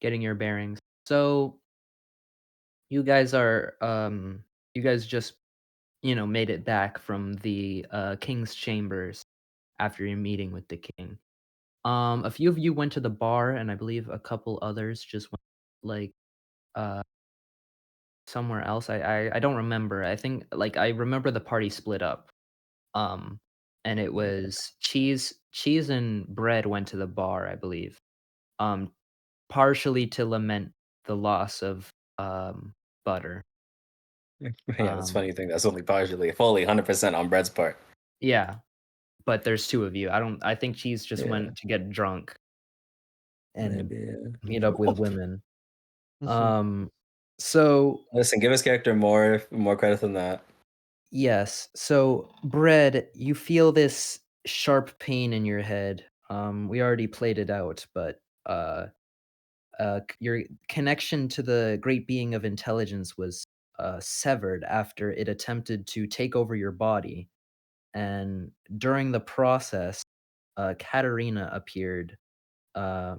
getting your bearings. So you guys are you guys just made it back from the king's chambers after your meeting with the king. A few of you went to the bar, and I believe a couple others just went like uh somewhere else. I don't remember. I think like I remember the party split up. Um and it was cheese and bread went to the bar, I believe. Um partially to lament the loss of butter. Yeah, it's funny Um you think that's only partially, fully 100% on Brett's part. yeah, but there's two of you. I think cheese just Yeah, went to get drunk and maybe. Yeah. meet up with women. Um so Listen, give his character more credit than that. yes. So, bread, you feel this sharp pain in your head. We already played it out, but your connection to the great being of intelligence was severed after it attempted to take over your body. And during the process, Katerina appeared uh,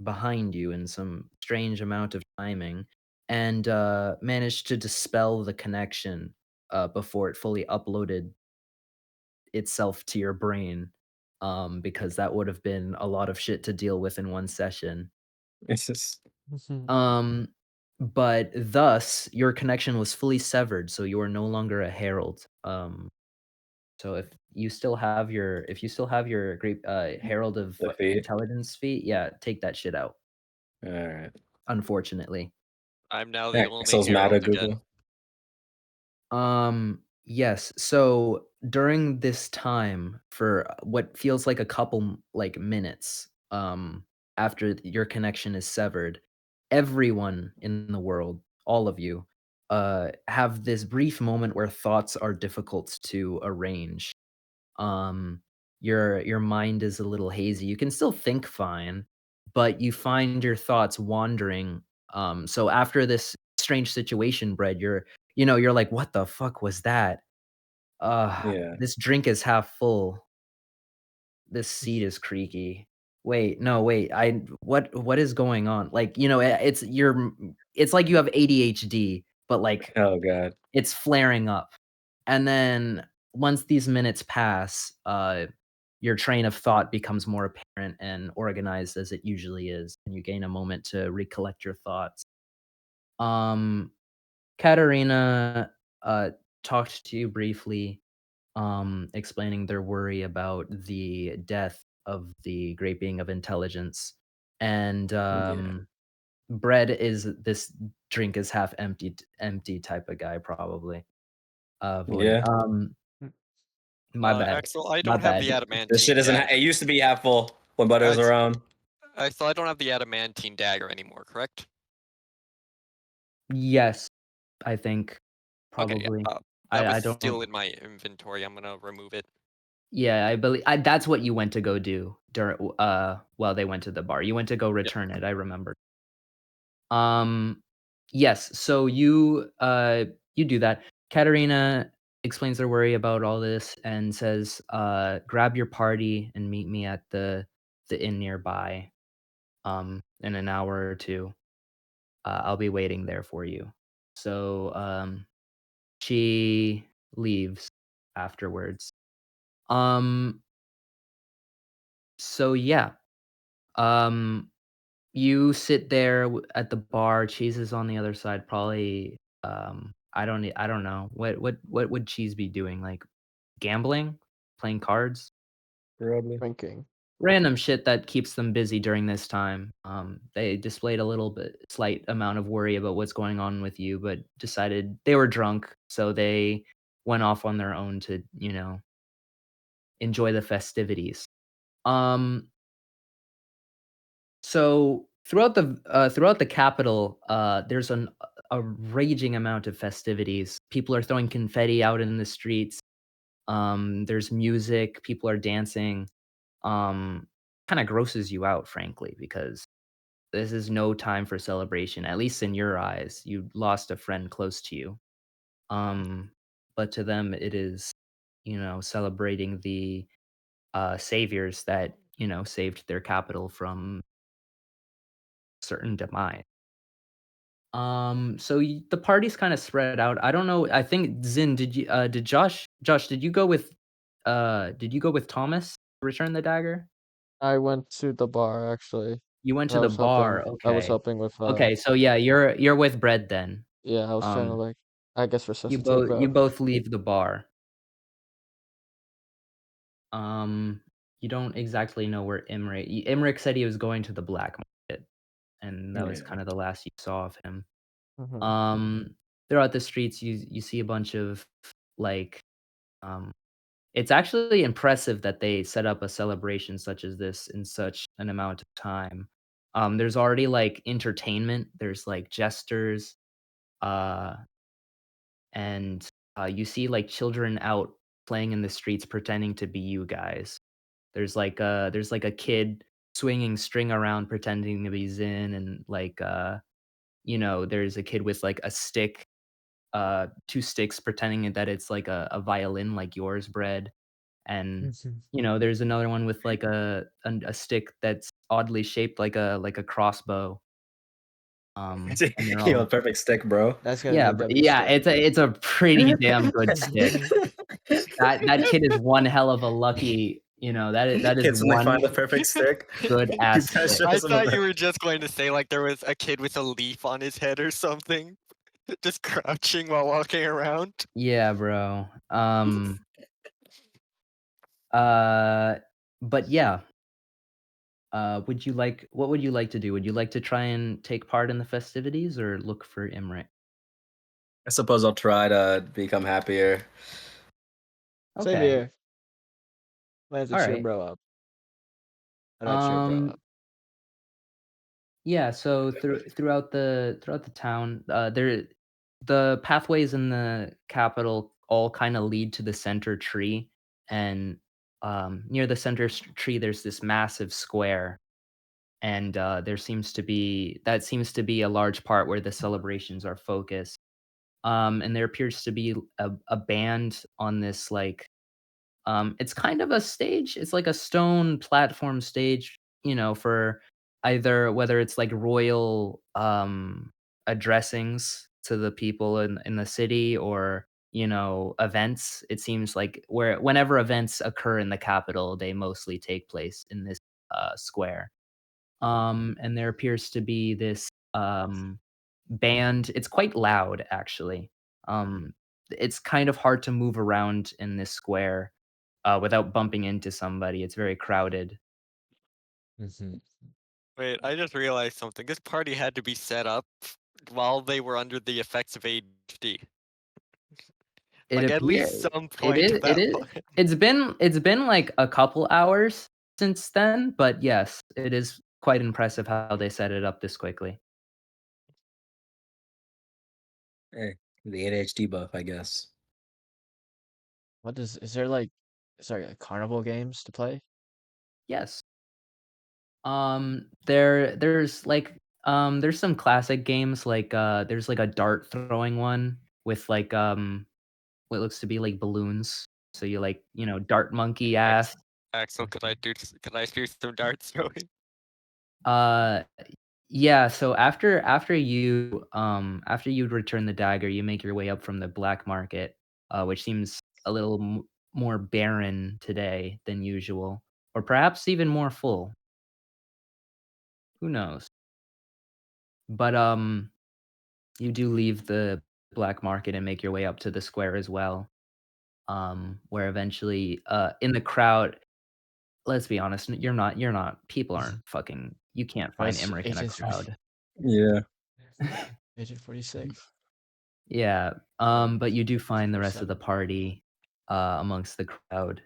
behind you in some strange amount of timing and managed to dispel the connection before it fully uploaded itself to your brain, because that would have been a lot of shit to deal with in one session. It's just Mhm. Um, but thus, your connection was fully severed, so you are no longer a herald. So if you still have your great herald of defeat. intelligence feat, yeah, take that shit out. Alright. Unfortunately. I'm now the Yeah, only Excel's mad herald at again. Google. Yes. So during this time, for what feels like a couple like minutes, after your connection is severed, everyone in the world, all of you, have this brief moment where thoughts are difficult to arrange. Um, your mind is a little hazy. You can still think fine, but you find your thoughts wandering. So after this strange situation, Brett, you're like, "What the fuck was that? Yeah. This drink is half full. This seat is creaky. Wait, no, wait, what is going on?" Like, it's like you have ADHD, but, like, Oh god. it's flaring up. And then once these minutes pass, your train of thought becomes more apparent and organized as it usually is, and you gain a moment to recollect your thoughts. Um, Katerina, talked to you briefly, explaining their worry about the death of the great being of intelligence, and, Yeah. Bread is this drink is half empty type of guy probably, void. Yeah. My bad, Axel, I my don't have bad. the This shit adamantine isn't dagger. it used to be half full when Butter was Ax around. Axel, I don't have the adamantine dagger anymore, correct? Yes, I think, Okay, yeah, probably. that was I still don't in my inventory, I'm gonna remove it. yeah, I that's what you went to go do while they went to the bar. You went to go Yep. return it, I remember. Um, yes, so you do that. Katerina explains their worry about all this and says, "Grab your party and meet me at the inn nearby, in an hour or 2. I'll be waiting there for you." So, she leaves afterwards. Um, so yeah, um, you sit there at the bar, Cheese is on the other side, probably, I don't know. What would Cheese be doing? Like, gambling? Playing cards? Probably. Drinking. Random shit that keeps them busy during this time. They displayed a slight amount of worry about what's going on with you, but decided they were drunk, so they went off on their own to, enjoy the festivities. Um, so throughout the capital, there's a raging amount of festivities. People are throwing confetti out in the streets. There's music, people are dancing. Um, Kinda grosses you out, frankly, because this is no time for celebration, at least in your eyes. You lost a friend close to you. But to them, it is, celebrating the, saviors that, saved their capital from certain demise. So the party's kind of spread out. I don't know. I think Zin, did Josh, did you go with Thomas to return the dagger? I went to the bar actually. You went to I the was helping bar. I was Okay. helping with Okay, so yeah, you're with Bread then. yeah, I was trying to Um, like I guess resuscitate you bro. both leave the bar. Um, you don't exactly know where Imric said he was going to the black market, and that was Yeah. kind of the last you saw of him. Mhm. Um, throughout the streets, you see a bunch of like, um, it's actually impressive that they set up a celebration such as this in such an amount of time. There's already like entertainment. There's like jesters, uh, and you see like children out playing in the streets pretending to be you guys. There's like a kid swinging string around pretending to be Zin, and like there's a kid with like a stick, two sticks pretending that it's like a violin like yours, Bread. And Mhm. there's another one with like a stick that's oddly shaped like a crossbow. And they're Yo, all perfect stick, bro. That's gonna be yeah, a W yeah, stick. it's a pretty damn good stick. That kid is one hell of a lucky, that is Kids when they one find the perfect stick, good he ass just stick. I shows them thought the you were just going to say like there was a kid with a leaf on his head or something, just crouching while walking around. Yeah, bro. Uh, but yeah, what would you like to do? Would you like to try and take part in the festivities or look for Imrit? I suppose I'll try to become happier. Same Okay. here. Might have to All cheer right. bro up. I gotta cheer bro Um, up. yeah, so throughout the town, the pathways in the capital all kind of lead to the center tree, and near the center tree there's this massive square, and that seems to be a large part where the celebrations are focused. And there appears to be a band on this like it's kind of a stage. It's like a stone platform stage, for either whether it's like royal addressings to the people in the city, or events. It seems like whenever events occur in the capital, they mostly take place in this square. And there appears to be this band. It's quite loud, actually. It's kind of hard to move around in this square without bumping into somebody. It's very crowded. Mhm. Wait, I just realized something. This party had to be set up while they were under the effects of ADHD. It Like at least appears some it point is of it that is point. it's been like a couple hours since then, but yes, it is quite impressive how they set it up this quickly. Hey, the ADHD buff, I guess. What is there like carnival games to play? Yes. There's some classic games like there's like a dart throwing one with like what looks to be like balloons. So you like, dart monkey ass. Axel, could I do some dart throwing? Uh yeah, so after you return the dagger, you make your way up from the black market, which seems a little more barren today than usual, or perhaps even more full. Who knows? But you do leave the black market and make your way up to the square as well, where eventually, in the crowd, let's be honest, people aren't fucking you can't find Vice Emmerich in a Agent 40 crowd. Yeah. Agent 46. Yeah, Or but you do Agent find the rest of the 47. party, amongst the crowd.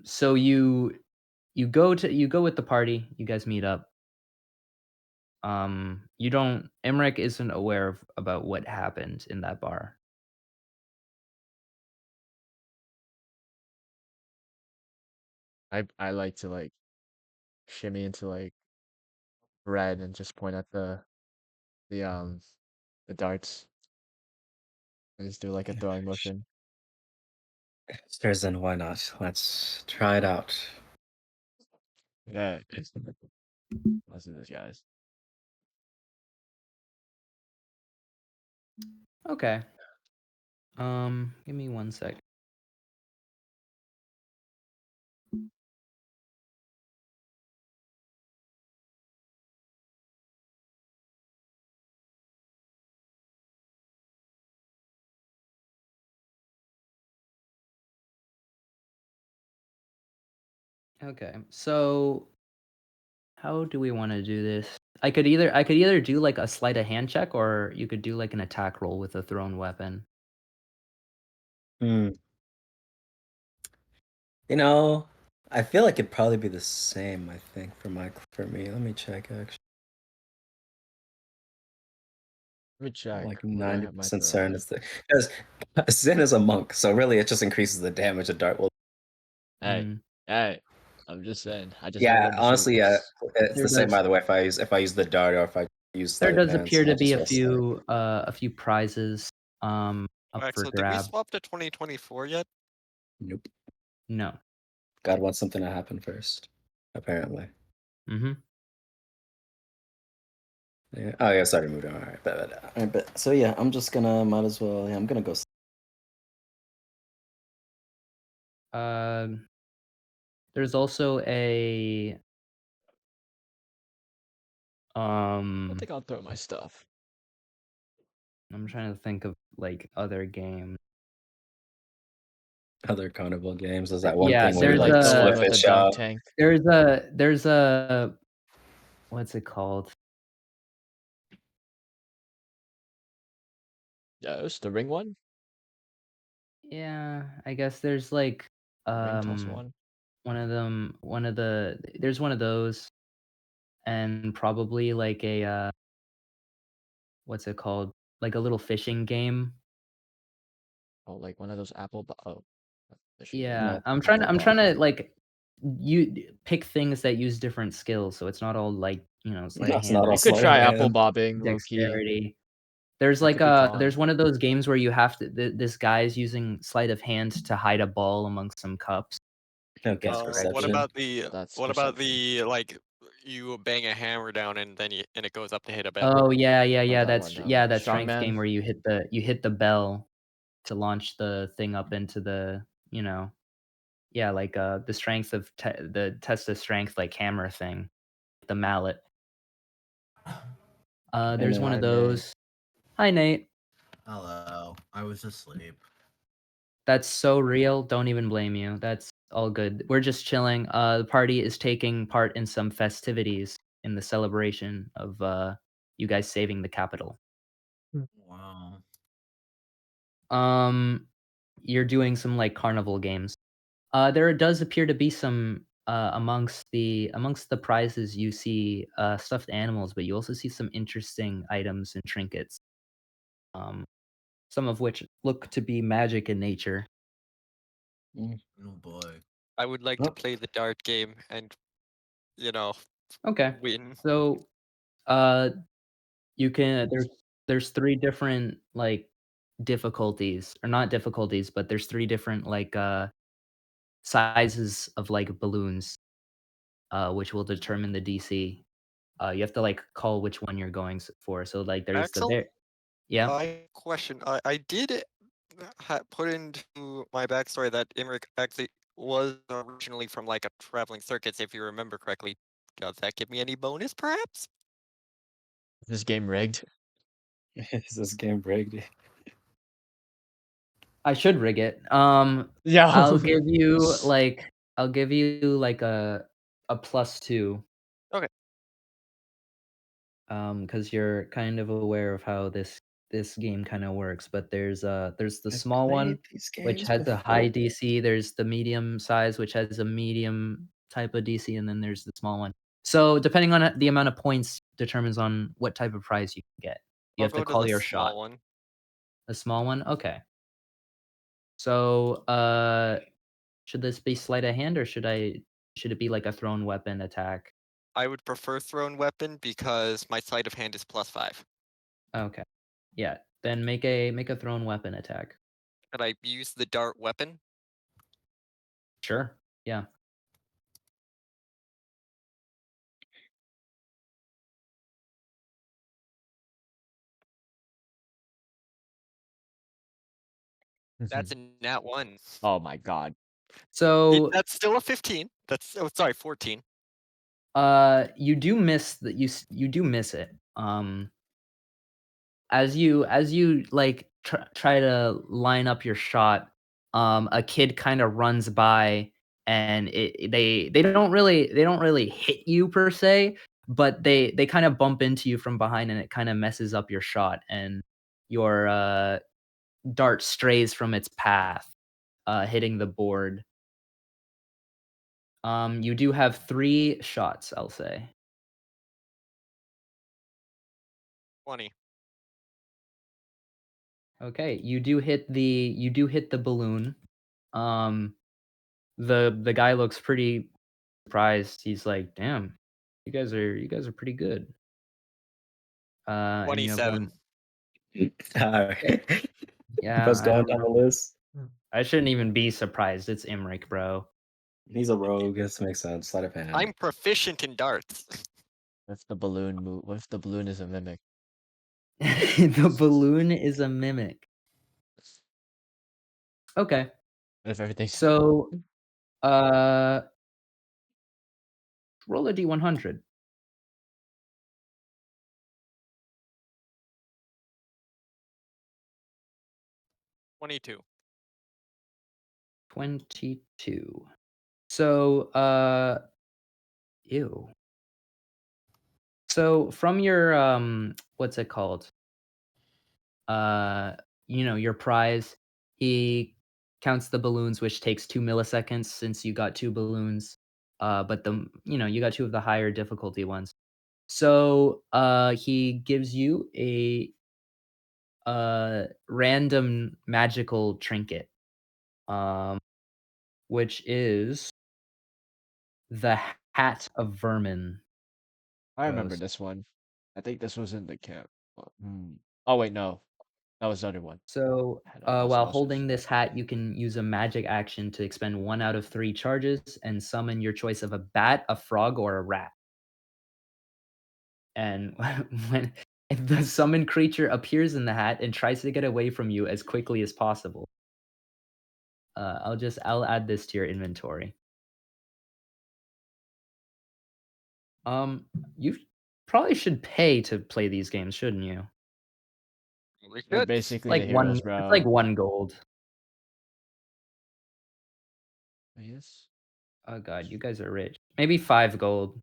So you go with the party, you guys meet up. You don't Emmerich isn't aware of about what happened in that bar. I like to like shimmy into like red and just point at the the darts and just do like a throwing motion. Stairs in, why not? Let's try it out. Yeah. Let's do this, guys. Okay. Give me 1 sec. Okay. So how do we want to do this? I could either do like a sleight of hand check, or you could do like an attack roll with a thrown weapon. Hmm. You know, I feel like it'd probably be the same. I think for me. Let me check. Actually, Let me I'm check like whether I have my 90% thrown. certain it's the because Sin is a monk, so really it just increases the damage a dart will. Hey, Mm, hey, I'm just saying. I just never Yeah, read the honestly, yeah, secrets. it's there the same does either way. If I use the dart or if I use there sleight of does hand, appear so to I'll be just roll sleight. a few prizes up Alright, for so did we grab. swap to 2024 yet? Nope. No. God wants something to happen first, apparently. Mhm. Yeah. Oh yeah, sorry, moved on. All right, all right, but so yeah, I'm just gonna might as well. Yeah, I'm gonna go. Um there's also a I um think I'll throw my stuff. I'm trying to think of like other games. Other carnival games. There's that one Yeah, thing where you Say there's like like the one split a with the the dunk shot. tank. there's a what's it called? Yeah, it's the ring one, Yeah, I guess there's like ring toss um one. one of the there's one of those, and probably like a what's it called? Like a little fishing game. Oh, like one of those oh, not the fishing game. Yeah, No, I'm trying Apple to like you pick things that use different skills, so it's not all like, sleight of that's hand not or all You could sleight of try apple hand. bobbing, low key. dexterity. There's That like could be there's fun. one of those games where you have to this guy's using sleight of hand to hide a ball amongst some cups. If No, you guess guess What correctly. perception. about the That's what about perception. the, like, you bang a hammer down and then it goes up to hit a bell? Oh yeah, yeah, Or yeah. that That's one, that strength strongman. game where you hit the bell to launch the thing up into the yeah, like the strength of the test of strength like hammer thing, the mallet. I There's one know. of Hi, Nate. those. Hi Nate. Hello. I was asleep. That's so real. Don't even blame you. That's all good. We're just chilling. The party is taking part in some festivities in the celebration of you guys saving the capital. Wow. Um, you're doing some like carnival games. There does appear to be some amongst the prizes. You see stuffed animals, but you also see some interesting items and trinkets. Um, some of which look to be magic in nature. Mm. Oh boy. I would like to Oh, play the dart game and, you know, Okay, win. so uh, you can there's three different like difficulties, or not difficulties, but there's three different like sizes of like balloons, which will determine the DC. You have to like call which one you're going for. So like there's the Axel, bear. Yeah. question. I did put into my backstory that Imric actually was originally from like a traveling circus, if you remember correctly. Does that give me any bonus, perhaps? Is this game rigged? is this game rigged? I should rig it. Yeah. I'll give you like a +2, Okay. because you're kind of aware of how this game kinda works. But there's the I've small one, played these which games has a high before. DC. There's the medium size, which has a medium type of DC, and then there's the small one. So depending on the amount of points determines on what type of prize you can get. You I'll have to go to call the your shot. small one. A small one? Okay. So, should this be sleight of hand, or should it be like a thrown weapon attack? I would prefer thrown weapon because my sleight of hand is +5. Okay. Yeah, then make a thrown weapon attack. Could I use the dart weapon? Sure. Yeah. That's a nat 1. Oh my god. So, That's still a 15. That's sorry, 14. you do miss you do miss it. As you like try to line up your shot, a kid kind of runs by and they don't really hit you per se, but they kind of bump into you from behind and it kind of messes up your shot and your dart strays from its path, hitting the board. You do have 3 shots, I'll say. 20. Okay, you do hit the balloon. Um, the guy looks pretty surprised. He's like, "Damn, you guys are pretty good." And you have 27. one. Alright. Yeah, Let's I go don't down know. the list. I shouldn't even be surprised. It's Imrik, bro. He's a rogue. This makes sense. Sleight of hand. I'm proficient in darts. What if the balloon what if the balloon is a mimic? The balloon is a mimic. Okay, What if everything's so uh, roll a d100. 22. 22. So ew. So from your what's it called? Uh, your prize, he counts the balloons, which takes 2 milliseconds since you got 2 balloons. But you got 2 of the higher difficulty ones. So, he gives you a random magical trinket, um, which is the Hat of Vermin. I remember Goes. this one. I think this was in the camp. Oh wait, no. That was the other one. So, Had all those while monsters. holding this hat, you can use a magic action to expend 1 out of 3 charges and summon your choice of a bat, a frog, or a rat. And when if the summoned creature appears in the hat and tries to get away from you as quickly as possible, I'll add this to your inventory. Um, you probably should pay to play these games, shouldn't you? We They're should. basically Like the heroes, 1 it's like bro. 1 gold. Yes. Oh god, you guys are rich. Maybe 5 gold,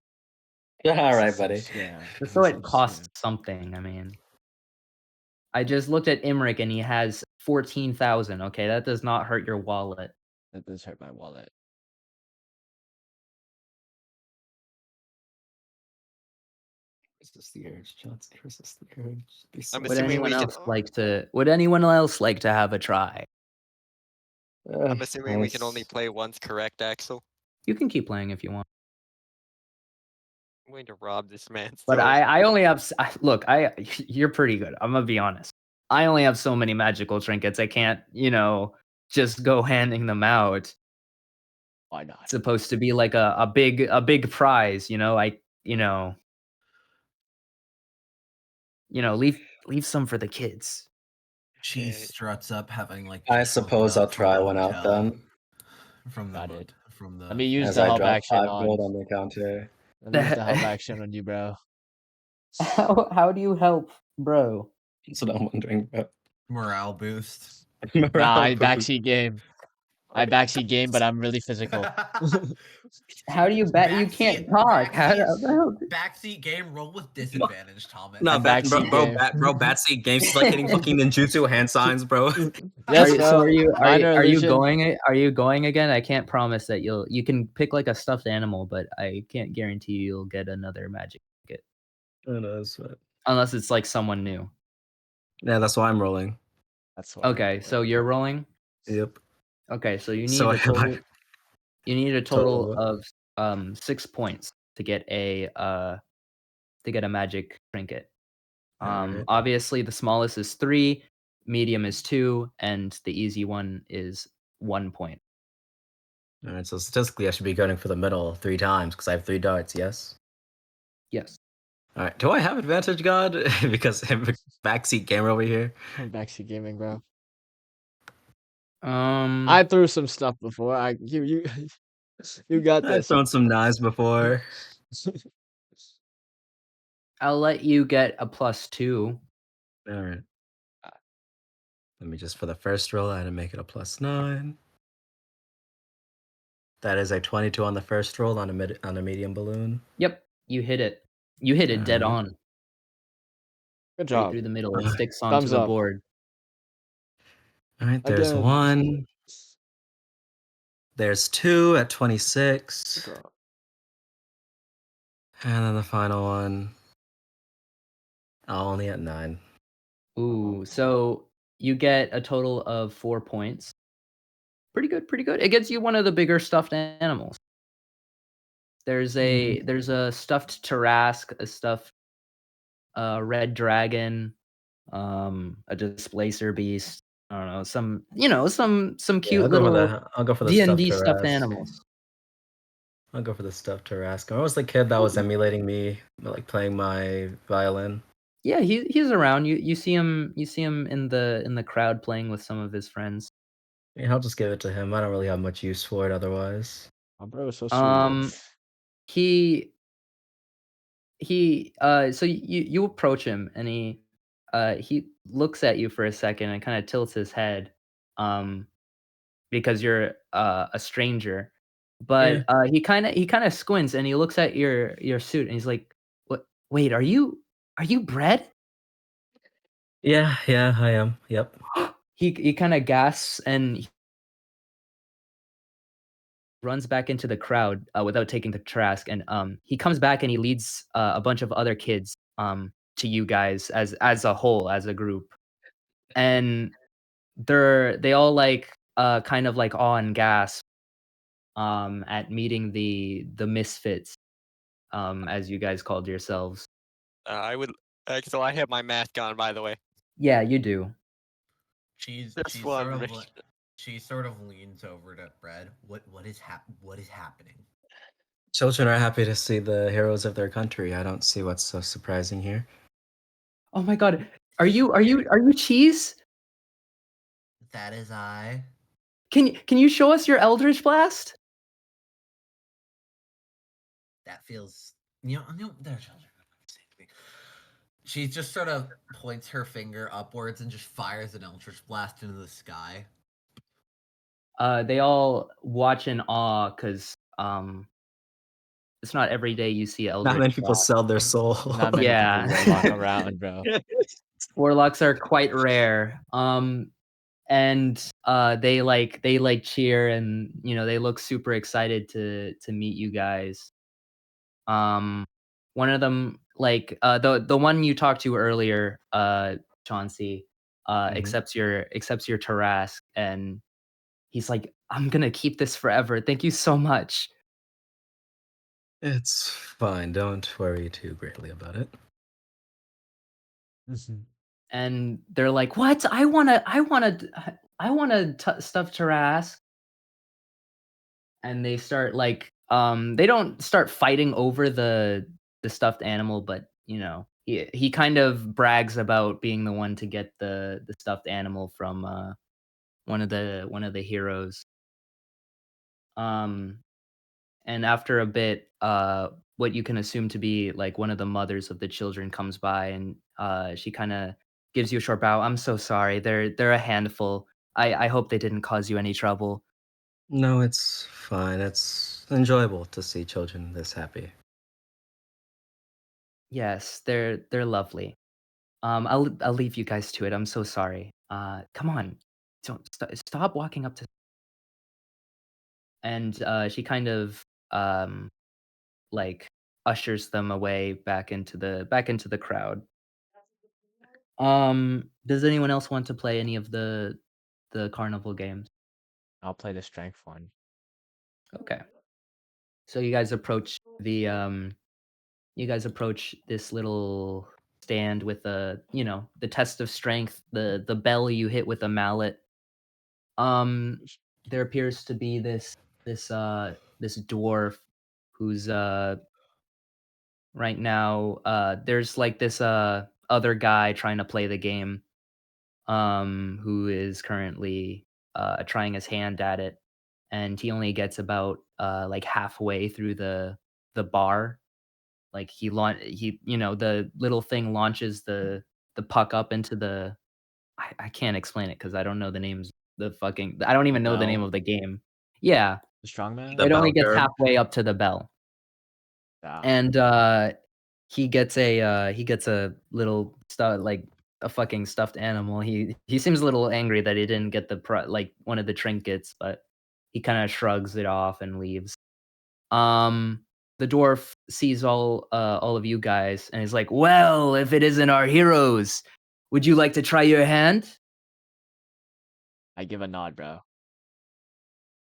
Alright, Some buddy. scam. just This so is it some scam. costs something, I mean. I just looked at Imrik and he has 14,000, okay? That does not hurt your wallet. That does hurt my wallet. Resist the urge, Johnson. Resist the urge. Be so I'm Would assuming anyone we can. else like to have a try? I'm assuming we can only Nice. play once correct, Axel. You can keep playing if you want. I'm going to rob this man's But store. I only have look, you're pretty good. I'm gonna be honest. I only have so many magical trinkets. I can't, just go handing them out. Why not? It's supposed to be like a big prize, leave some for the kids. She Okay. struts up having like I just woken suppose up I'll from try the one out hotel. then. From the Got it. from Let the me use As the I help drop action 5 gold on. on the counter. Let me use the help action on you, bro. How do you help, bro? That's what I'm wondering about. morale boost. Nah, Morale I boost. backseat game. I backseat game, but I'm really physical. How do you bet you can't talk? How the hell Backseat game roll with disadvantage, Thomas. No, I'm backseat game. Batsy games is like hitting fucking ninjutsu hand signs, bro. Are Yes, you so bro. are you are you Minor are you illusion. going again? I can't promise that you can pick like a stuffed animal, but I can't guarantee you'll get another magic ticket Who knows, but unless it's like someone new. yeah, that's why I'm rolling. That's why I'm Okay, so rolling. you're rolling? Yep. Okay, so you So need I a have my total total. of 6 points to get a magic trinket. Alright. Obviously the smallest is 3, medium is 2, and the easy one is 1 point. Alright, so statistically I should be going for the middle 3 times because I have 3 darts, yes? Yes. Alright, do I have advantage, God? Because I'm a backseat gamer over here. I'm backseat gaming, bro. Um, I threw some stuff before. You you got I've this. thrown some knives before. I'll let you get a +2. All right. Let me just for the first roll, I had to make it a +9. That is a 22 on the first roll on a medium balloon. Yep, you hit it. You hit it dead Alright. on, Good right job. through the middle. It Alright. sticks onto Thumbs the up. board. Alright, there's Again. 1. There's 2 at Good 26. job. And then the final one, only at 9. Ooh, so you get a total of 4 points. Pretty good, pretty good. It gets you one of the bigger stuffed animals. Mhm. There's a stuffed Tarask, a stuffed, red dragon, a displacer beast. I don't know, some Yeah, cute little I'll go for the stuffed D&D stuffed Tarrasque. animals. I'll go for the stuffed Tarrasque. I was the kid that was emulating me, like, playing my violin. Yeah, he's around. You see him in the crowd playing with some of his friends. Yeah, I'll just give it to him. I don't really have much use for it otherwise. My bro is so sweet. Um, he so you approach him and he looks at you for a second and kind of tilts his head, um, because you're a stranger. Yeah. But he kind of squints and he looks at your suit and he's like, "What? Wait, are you bread?" Yeah, yeah, I am. Yep. He kind of gasps and he runs back into the crowd without taking the trask, and he comes back and he leads a bunch of other kids to you guys as a whole, as a group, and they all like kind of like awe and gasp at meeting the misfits, as you guys called yourselves. I would. So I have my mask on, by the way. Yeah, you do. She's Just she's sort wondering. of li- she sort of leans over to Brad. What is happening? Children are happy to see the heroes of their country. I don't see what's so surprising here. Oh my god, are you cheese? That is I. Can you show us your Eldritch Blast? That feels they're children. She just sort of points her finger upwards and just fires an eldritch blast into the sky. They all watch in awe because it's not every day you see Not Eldritch many people Blast. sell their soul. Not many people Yeah. warlock around, bro. Warlocks are quite rare. And they cheer and they look super excited to meet you guys. One of them, like the one you talked to earlier, Chauncey, Mhm. accepts your Tarask, and he's like, "I'm gonna keep this forever. Thank you so much." It's fine. Don't worry too greatly about it. Mhm. And they're like, "What? I wanna stuff Tarask." And they start like, they don't start fighting over the stuffed animal, but he kind of brags about being the one to get the stuffed animal from one of the heroes. Um, and after a bit, what you can assume to be like one of the mothers of the children comes by, and she kind of gives you a short bow. "I'm so sorry. They're a handful. I hope they didn't cause you any trouble." No, it's fine. It's enjoyable to see children this happy. Yes, they're lovely. I'll leave you guys to it. I'm so sorry. Come on, don't stop walking up to. And she kind of um like ushers them away back into the crowd. Does anyone else want to play any of the carnival games? I'll play the strength one. Okay. So you guys approach this little stand with the test of strength, the bell you hit with a mallet. Um, there appears to be this dwarf who's right now there's like this other guy trying to play the game, who is currently trying his hand at it, and he only gets about like halfway through the bar. Like he the little thing launches the puck up into the I can't explain it because I don't know the names. I don't The even know the name bell? of the game. Yeah, The strongman? The it only bell gets curve. halfway up to the bell, Yeah. and he gets a little stuff like a fucking stuffed animal. He seems a little angry that he didn't get like one of the trinkets, but he kind of shrugs it off and leaves. Um, the dwarf sees all of you guys and is like, "Well, if it isn't our heroes, would you like to try your hand?" I give a nod, bro.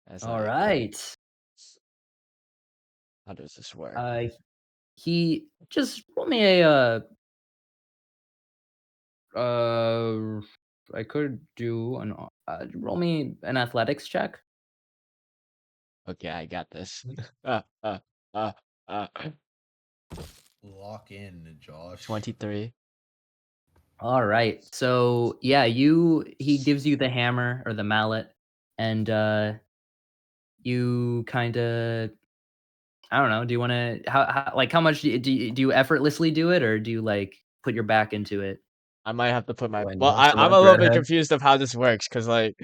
As All like, right. how does this work? Uh, he just roll me a uh, I could do roll me an athletics check. Okay, I got this. Ah, ah, ah, ah. Lock in, Josh. 23. All right. So yeah, he gives you the hammer or the mallet, and you kind of I don't know. Do you want to how much do you effortlessly do it, or do you like put your back into it? I might have to put my Do I well. I'm a nonchalant little bit redhead? confused of how this works because like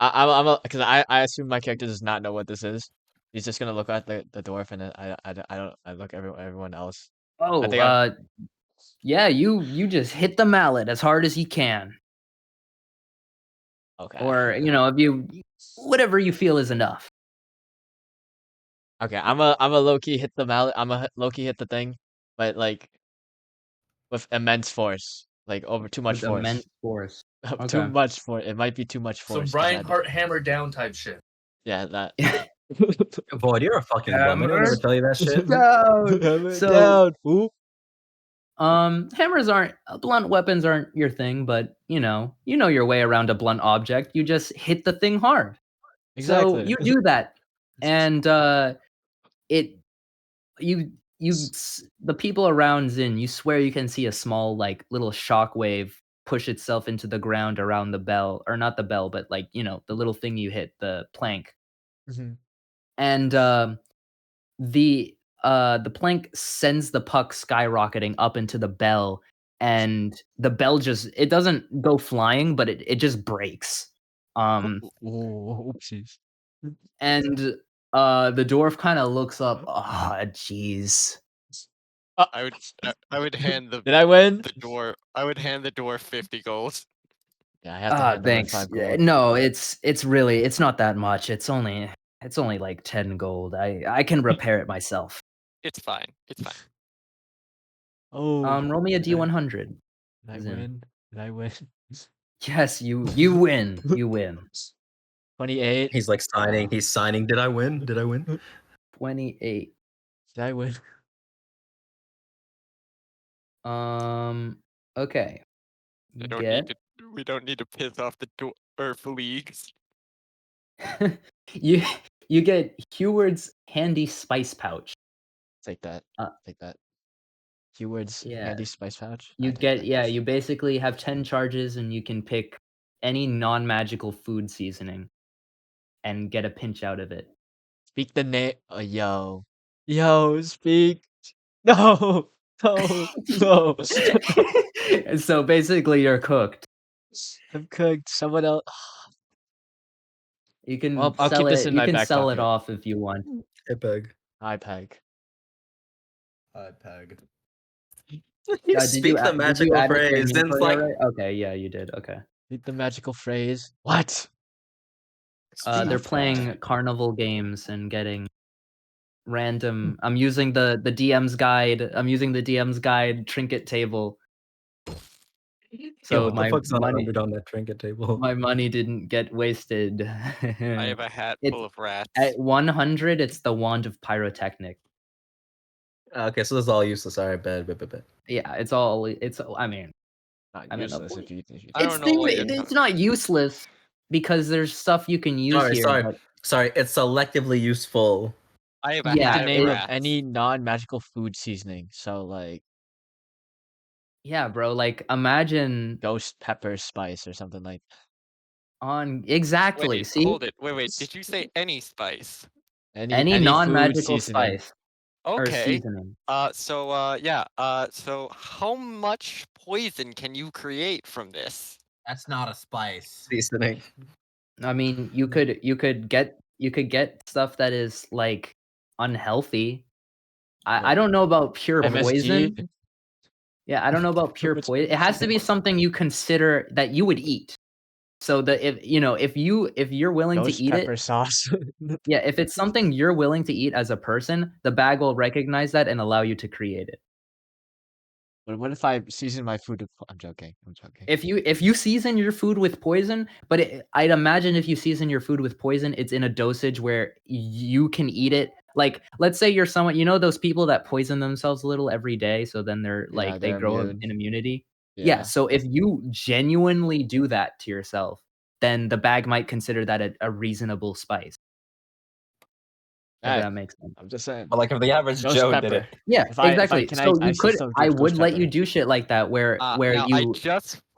because I assume my character does not know what this is. He's just gonna look at the dwarf and then I don't I look everyone else. I Oh, think I'm yeah. You just hit the mallet as hard as you can, okay. or if you whatever you feel is enough Okay, I'm a low key hit the mallet. Low key hit the thing, but like with immense force, like over too much with immense force. force. Too Okay. much force. It might be too much Some force because Brian Hart hammer down type shit. yeah that. Void, you're a fucking bum. Anyone ever Hammer tell you that shit? Down. Hammer So down. Oop. hammers aren't blunt weapons aren't your thing, but you know your way around a blunt object. You just hit the thing hard. So Exactly. you do that, and it the people around Zin, you swear you can see a small like little shockwave push itself into the ground around the bell, or not the bell, but like the little thing you hit, the plank, Mhm. and the plank sends the puck skyrocketing up into the bell, and the bell just it doesn't go flying, but it just breaks. Um, Ooh, oopsies. and the dwarf kind of looks up. Ah, jeez. I would I would hand Did I win? I would hand the dwarf 50 gold. Yeah, I have to hand over Thanks. 5 gold. No, it's not that much. It's only like 10 gold. I can repair it myself. It's fine. It's fine. Oh, Roll me a did I, D100. did I Zin. win? Did I win? Yes, you win. You win. 28. He's like signing. He's signing. Did I win? Did I win? 28. Did I win? Okay. We You don't need get to we don't need to piss off the dwarf leagues. you you get Heward's handy spice pouch. Take that. Uh, Take that. Keywords yeah. handy spice pouch. I You take get that. yeah, you basically have 10 charges and you can pick any non-magical food seasoning and get a pinch out of it. Speak the name. Yo. Yo, speak. No. No. No. So basically you're cooked. I'm cooked. Someone else. You Well, can I'll keep sell this it in you my can back sell it pocket. off if you want. Hey, Peg. Hi, Peg. Peg. You Did you speak the did you magical add it to your phrase. Zin's inventory like, already? Okay, yeah, you did. Okay. Speak the magical phrase. What? speak. They're Left that. playing carnival games and getting random. I'm using the DM's guide. I'm using the DM's guide trinket table. Yo, So what the my fuck's money on that trinket table? my money didn't get wasted. I have a hat It's full of rats. at 100, it's the wand of pyrotechnic. Okay, so this is all useless. All right, bad. Yeah, I mean, Not I mean, useless if you think you I it's don't know what you're it's not useless because there's stuff you can use Sorry, here, sorry, but sorry. It's selectively useful. I have a Speak yeah, the hat of name of rats. any non-magical food seasoning. So like yeah, bro, like imagine ghost pepper spice or something like Exactly. Wait, See, hold it. Wait. Did you say any spice? any Any food non-magical seasoning. spice or Okay. seasoning. So how much poison can you create from this? That's not a spice. Seasoning. I mean, you could get stuff that is like unhealthy. I don't know about pure poison. MSG. Yeah, I don't know about Too pure much poison. It has to be something you consider that you would eat. So that if you're willing to Ghost eat it, pepper sauce. yeah, if it's something you're willing to eat as a person, the bag will recognize that and allow you to create it. But what if I season my food with I'm joking. I'm joking. If you season your food with poison, but I'd imagine if you season your food with poison, it's in a dosage where you can eat it. Like, let's say you're someone, those people that poison themselves a little every day, so then they're Yeah, like they they're grow immune. an immunity. Yeah, Yeah. so if you genuinely do that to yourself, then the bag might consider that a reasonable spice, if Hey, that makes sense. I'm just saying. But like if the average Ghost Joe did pepper. it, Yeah, If I exactly. can So I you still could still I give would ghost let pepper. you do shit like that where Now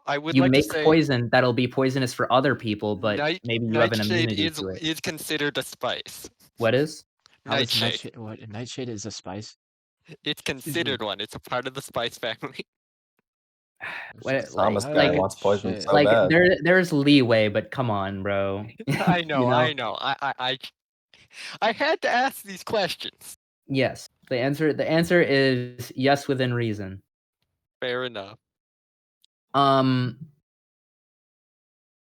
I would you like to make say poison that'll be poisonous for other people, but maybe you have an nightshade immunity to it. is considered a spice. What is? How is Nightshade. nightshade what nightshade is a spice? It's considered one. It's a part of the spice family. What, Thomas guy like, Oh wants poison shit. so bad. there's leeway, but come on, bro. I know, You I know? know. I had to ask these questions. Yes. The answer is yes within reason. Fair enough. Um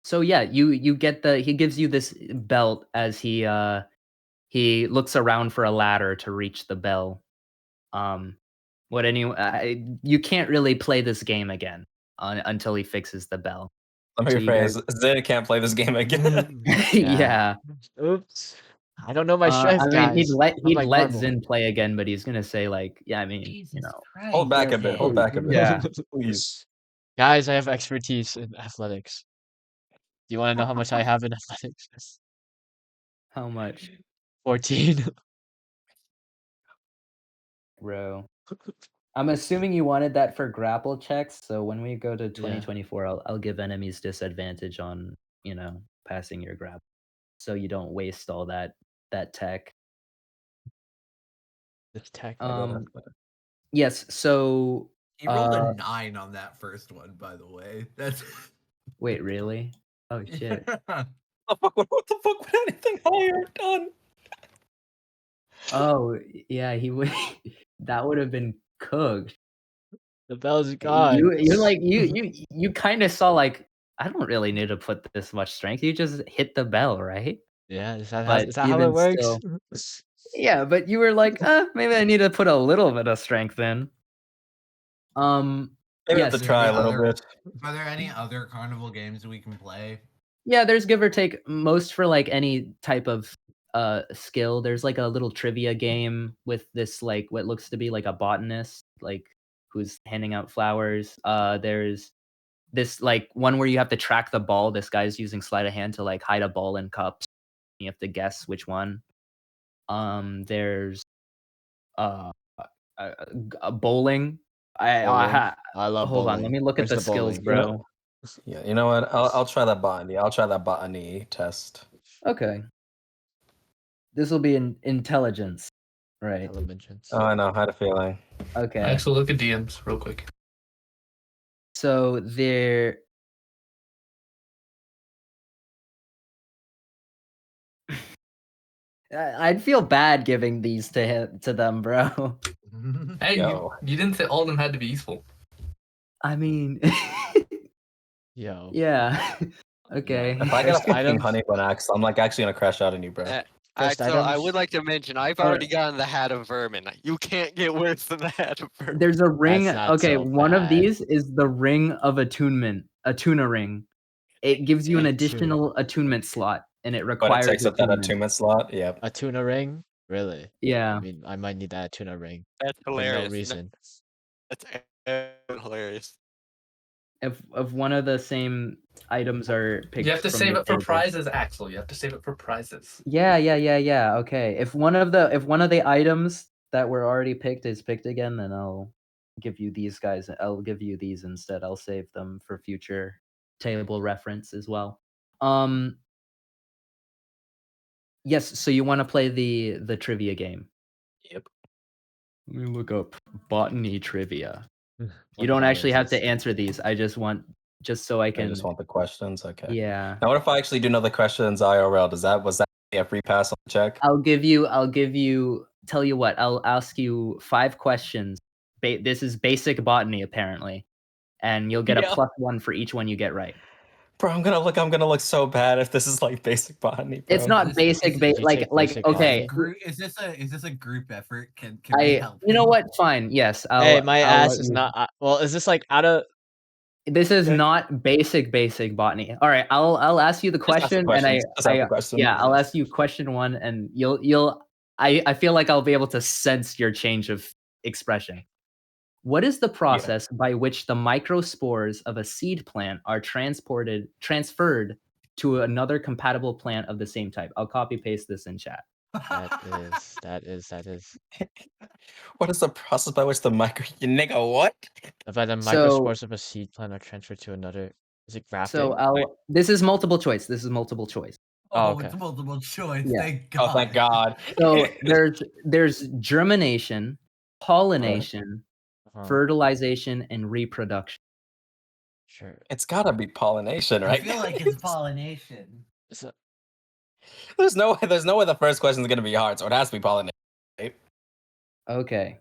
so yeah, you get he gives you this belt as he looks around for a ladder to reach the bell. Um you can't really play this game again until he fixes the bell. Let me So you guys rephrase. Zay can't play this game again. yeah. Oops. I don't know my I strength, mean, he'd guys. let I'm he'd like let marble. Zin play again, but he's gonna say like, yeah, I mean, Jesus Christ. Hold back a bit. okay. Hold back a bit. Yeah. Please. Guys, I have expertise in athletics. Do you want to know how much I have in athletics? How much, 14. bro? I'm assuming you wanted that for grapple checks. So when we go to Yeah. 2024, I'll give enemies disadvantage on passing your grapple, so you don't waste all that tech. This tech. I go to Um. Yes. So. He rolled a 9 on that first one, by the way. That's Wait. Really? Oh shit. yeah. what the fuck would anything higher have done? Oh yeah. He would. That would have been cooked. The bell's gone. You kind of saw like, I don't really need to put this much strength. You just hit the bell, right? Yeah, But is that how it even works? still, yeah. But you were like, maybe I need to put a little bit of strength in. Maybe I have Yes, to try a little bit. Are there any other carnival games we can play? yeah. There's give or take most for like any type of skill. There's like a little trivia game with this like what looks to be like a botanist like who's handing out flowers. There's this like one where you have to track the ball. This guy's using sleight of hand to like hide a ball in cups. You have to guess which one. There's uh, bowling. Bowling. I love Hold on. Let bowling. me look at Where's the the skills, bowling? bro. Yeah, you know what? I'll try that botany. I'll try that botany test. Okay, this will be in intelligence, right? Intelligence. Oh, I know. I had a feeling. Okay. Actually, look at DMs real quick. So there. I'd feel bad giving these to them, bro. Hey, Yo. you didn't say all of them had to be useful. I mean, Yo. yeah. Okay. If I get First a fucking items. honey bun axe, I'm like actually gonna crash out on you, bro. First Axel, I items. would like to mention I've already gotten the hat of vermin. You can't get worse than the hat of vermin. There's a ring. That's not Okay, so one of bad. these is the ring of attunement, a tuna ring. It gives you an additional attunement slot, and it But it requires takes up that attunement. attunement slot. Yep. A tuna ring? Really? Yeah. I mean, I might need that tuna ring That's for no hilarious. reason. That's hilarious. If one of the same items are picked, You have to from save the it for table. prizes, Axel. You have to save it for prizes. Yeah. Okay. If one of the items that were already picked is picked again, then I'll give you these guys. I'll give you these instead. I'll save them for future table reference as well. Yes, so you wanna play the trivia game. Yep. Let me look up botany trivia. You What don't the hell actually is have to this? answer these. I just want just so I I can just want the questions. Okay. Yeah. Now, what if I actually do know the questions IRL? Was that a free pass on the check? I'll give you tell you what, I'll ask you 5 questions. This is basic botany apparently, and you'll get a Yeah. +1 for each one you get right. Bro, I'm gonna look so bad if this is like basic botany, bro. It's not Is basic, this- you like take like basic okay. botany? Is this a group effort? Can we help You know him? what? Fine. Yes, Hey, my I'll ass let is you. not. Well, is this like out of? This is Yeah. not basic botany. All right, I'll ask you the Just ask the question, and questions. Just ask the question. yeah, I'll ask you question 1, and you'll I feel like I'll be able to sense your change of expression. What is the process by which the microspores of a seed plant are transferred to another compatible plant of the same type? I'll copy paste this in chat. That is. What is the process by which the micro you nigga what? By the So microspores of a seed plant are transferred to another. Is it so grafting? this is multiple choice. This is multiple choice. Oh, Oh, okay. it's multiple choice. Yeah. Thank God. Oh, thank God. So there's germination, pollination, Uh-huh. fertilization, and reproduction. Sure. It's gotta be pollination, I right? feel like it's pollination. So, there's no way the first question is gonna be hard, so it has to be pollination. Right? Okay.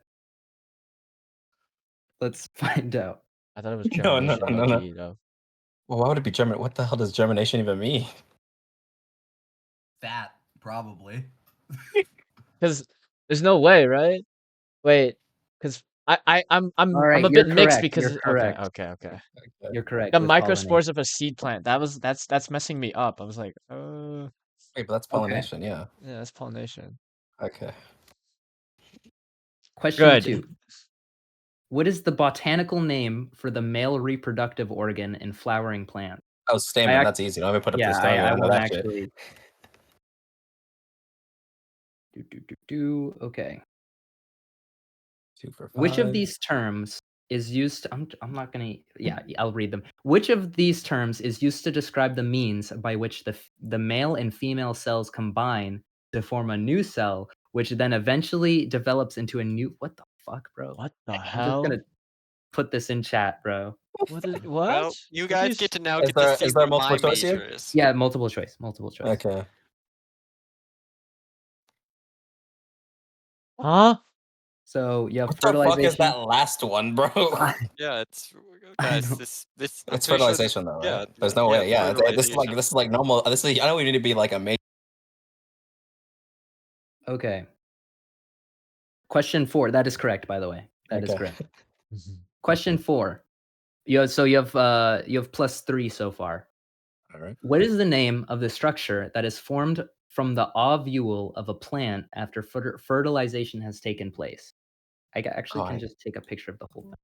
Let's find out. I thought it was No, no, germination, no, low no. key though. Well, why would it be germin? What the hell does germination even mean? That probably. Because there's no way, right? Wait, because I'm All right, a you're bit mixed correct. because You're correct. okay. You're correct The with pollination. microspores of a seed plant. That's messing me up. I was like, Wait, but that's Okay. pollination, yeah. yeah, that's pollination. Okay. Question Good. 2. What is the botanical name for the male reproductive organ in flowering plants? Oh, stamen. That's easy. Let me put up Yeah, this. I know won't that shit. actually. Okay. 2 for 5. Which of these terms is used? I'm not gonna. Yeah, I'll read them. Which of these terms is used to describe the means by which the male and female cells combine to form a new cell, which then eventually develops into a new? What the fuck, bro? What the I'm just hell? gonna put this in chat, bro. What is Well, what? you What guys is get to now Is get to there see is there what multiple my choice here? major is. Yeah, multiple choice. Multiple choice. Okay. huh? So you have What the fuck is fertilization. that last one, bro? Yeah, it's I guys. know. This I'm It's pretty sure. fertilization though, right? Yeah, There's no yeah, way. it's Yeah, fertilization. this is like normal. This is I know we need to be like a major. Okay. Question 4. That is correct, by the way. That is Okay. correct. Question 4. You have +3 so far. All right. What is the name of the structure that is formed from the ovule of a plant after fertilization has taken place? I actually can just take a picture of the whole thing.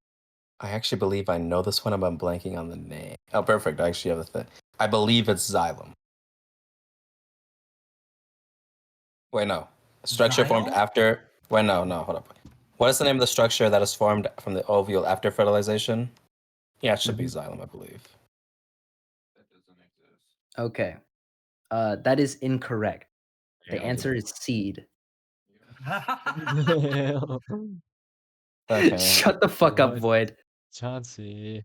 I actually believe I know this one, but I'm blanking on the name. Oh, perfect. I actually have the thing. I believe it's xylem. Wait, no. Structure formed Xylem? after. Wait, no, hold up. What is the name of the structure that is formed from the ovule after fertilization? Yeah, it should be xylem, I believe. Okay. That is incorrect. The answer is seed. Okay. Shut the fuck up, What? Void. Chauncey.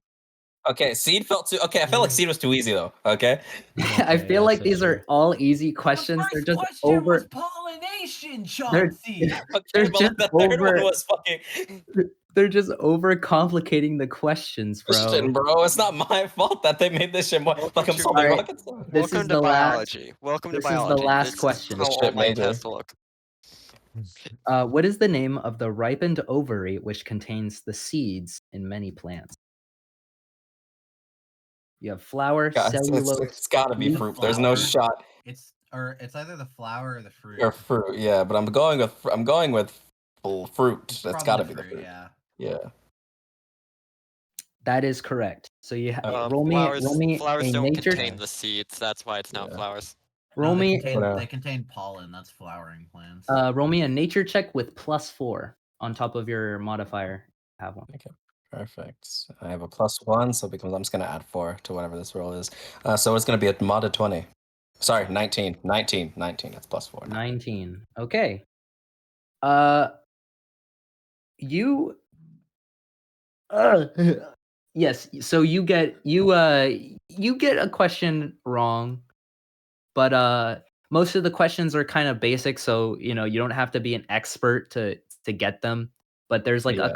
Okay, seed felt too. Okay, I felt like seed was too easy though. Okay. I Okay, feel like that's these true. are all easy questions. They're The just first question was over. pollination, They're Chauncey. Okay, they're but just like, the third one over. was fucking. They're just over complicating the questions, bro. Christian, bro. It's not my fault that they made this shit more. Welcome Like I'm to- solving Alright, rocket science. This Welcome is to the last. biology. Welcome to This is the biology. last This question. is how This all shit my major. tests look. What is the name of the ripened ovary which contains the seeds in many plants? You have flower, Yeah, cellulose. it's gotta be The fruit. There's no flower. shot. It's either the flower or the fruit. Or fruit, yeah, but I'm going with fruit. It's That's probably gotta be the fruit. Yeah. Yeah. That is correct. So you roll Flowers me flowers a don't nature. contain the seeds. That's why it's not Yeah. flowers. Roll me. They contain pollen. That's flowering plants. Roll me a nature check with +4 on top of your modifier. Have one. Okay. Perfect. I have a +1, so it becomes I'm just gonna add 4 to whatever this roll is. So it's gonna be a modded 20. Sorry, 19. 19. 19. That's +4 now. 19. Okay. Uh, you. Uh, yes. So you get a question wrong, but most of the questions are kind of basic, so you don't have to be an expert to get them. But there's like Yeah.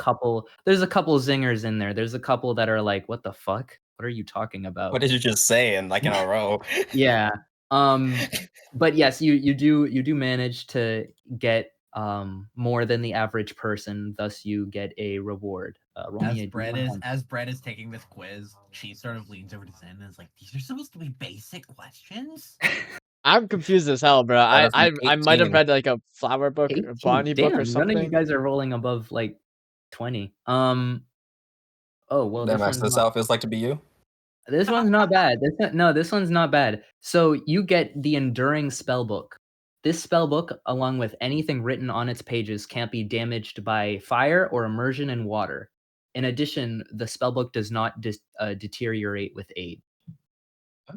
there's a couple zingers in there. There's a couple that are like, what the fuck? What are you talking about? What did you just say in like in a row? Yeah. But yes, you do manage to get more than the average person, thus you get a reward. Roll me a D100. As Brett is taking this quiz, she sort of leans over to Zen and is like, "These are supposed to be basic questions." I'm confused as hell, bro. That is I might have 18. read like a flower book or 18. botany book or Damn, none of you something. guys are rolling above like 20. Oh well, Damn, this Max, one's this is not how it feels like to be you? this one's not bad. This one's not bad. So you get the Enduring Spellbook. This spellbook, along with anything written on its pages, can't be damaged by fire or immersion in water. In addition, the spellbook does not deteriorate with age.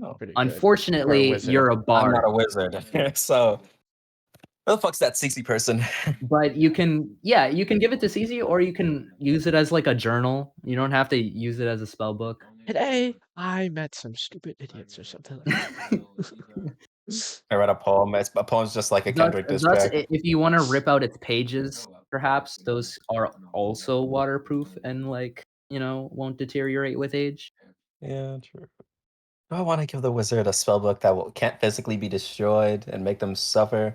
Oh. Pretty good. For a Unfortunately, wizard. you're a I'm not bard, a wizard. So who the fuck's that CC person? but you can give it to CC, or you can use it as like a journal. You don't have to use it as a spellbook. Today I met some stupid idiots or something like that. I read a poem. A poem's just like a Thus, Kendrick diss thus, track. if you want to rip out its pages, perhaps those are also waterproof and won't deteriorate with age. Yeah, true. Do I want to give the wizard a spellbook that can't physically be destroyed and make them suffer?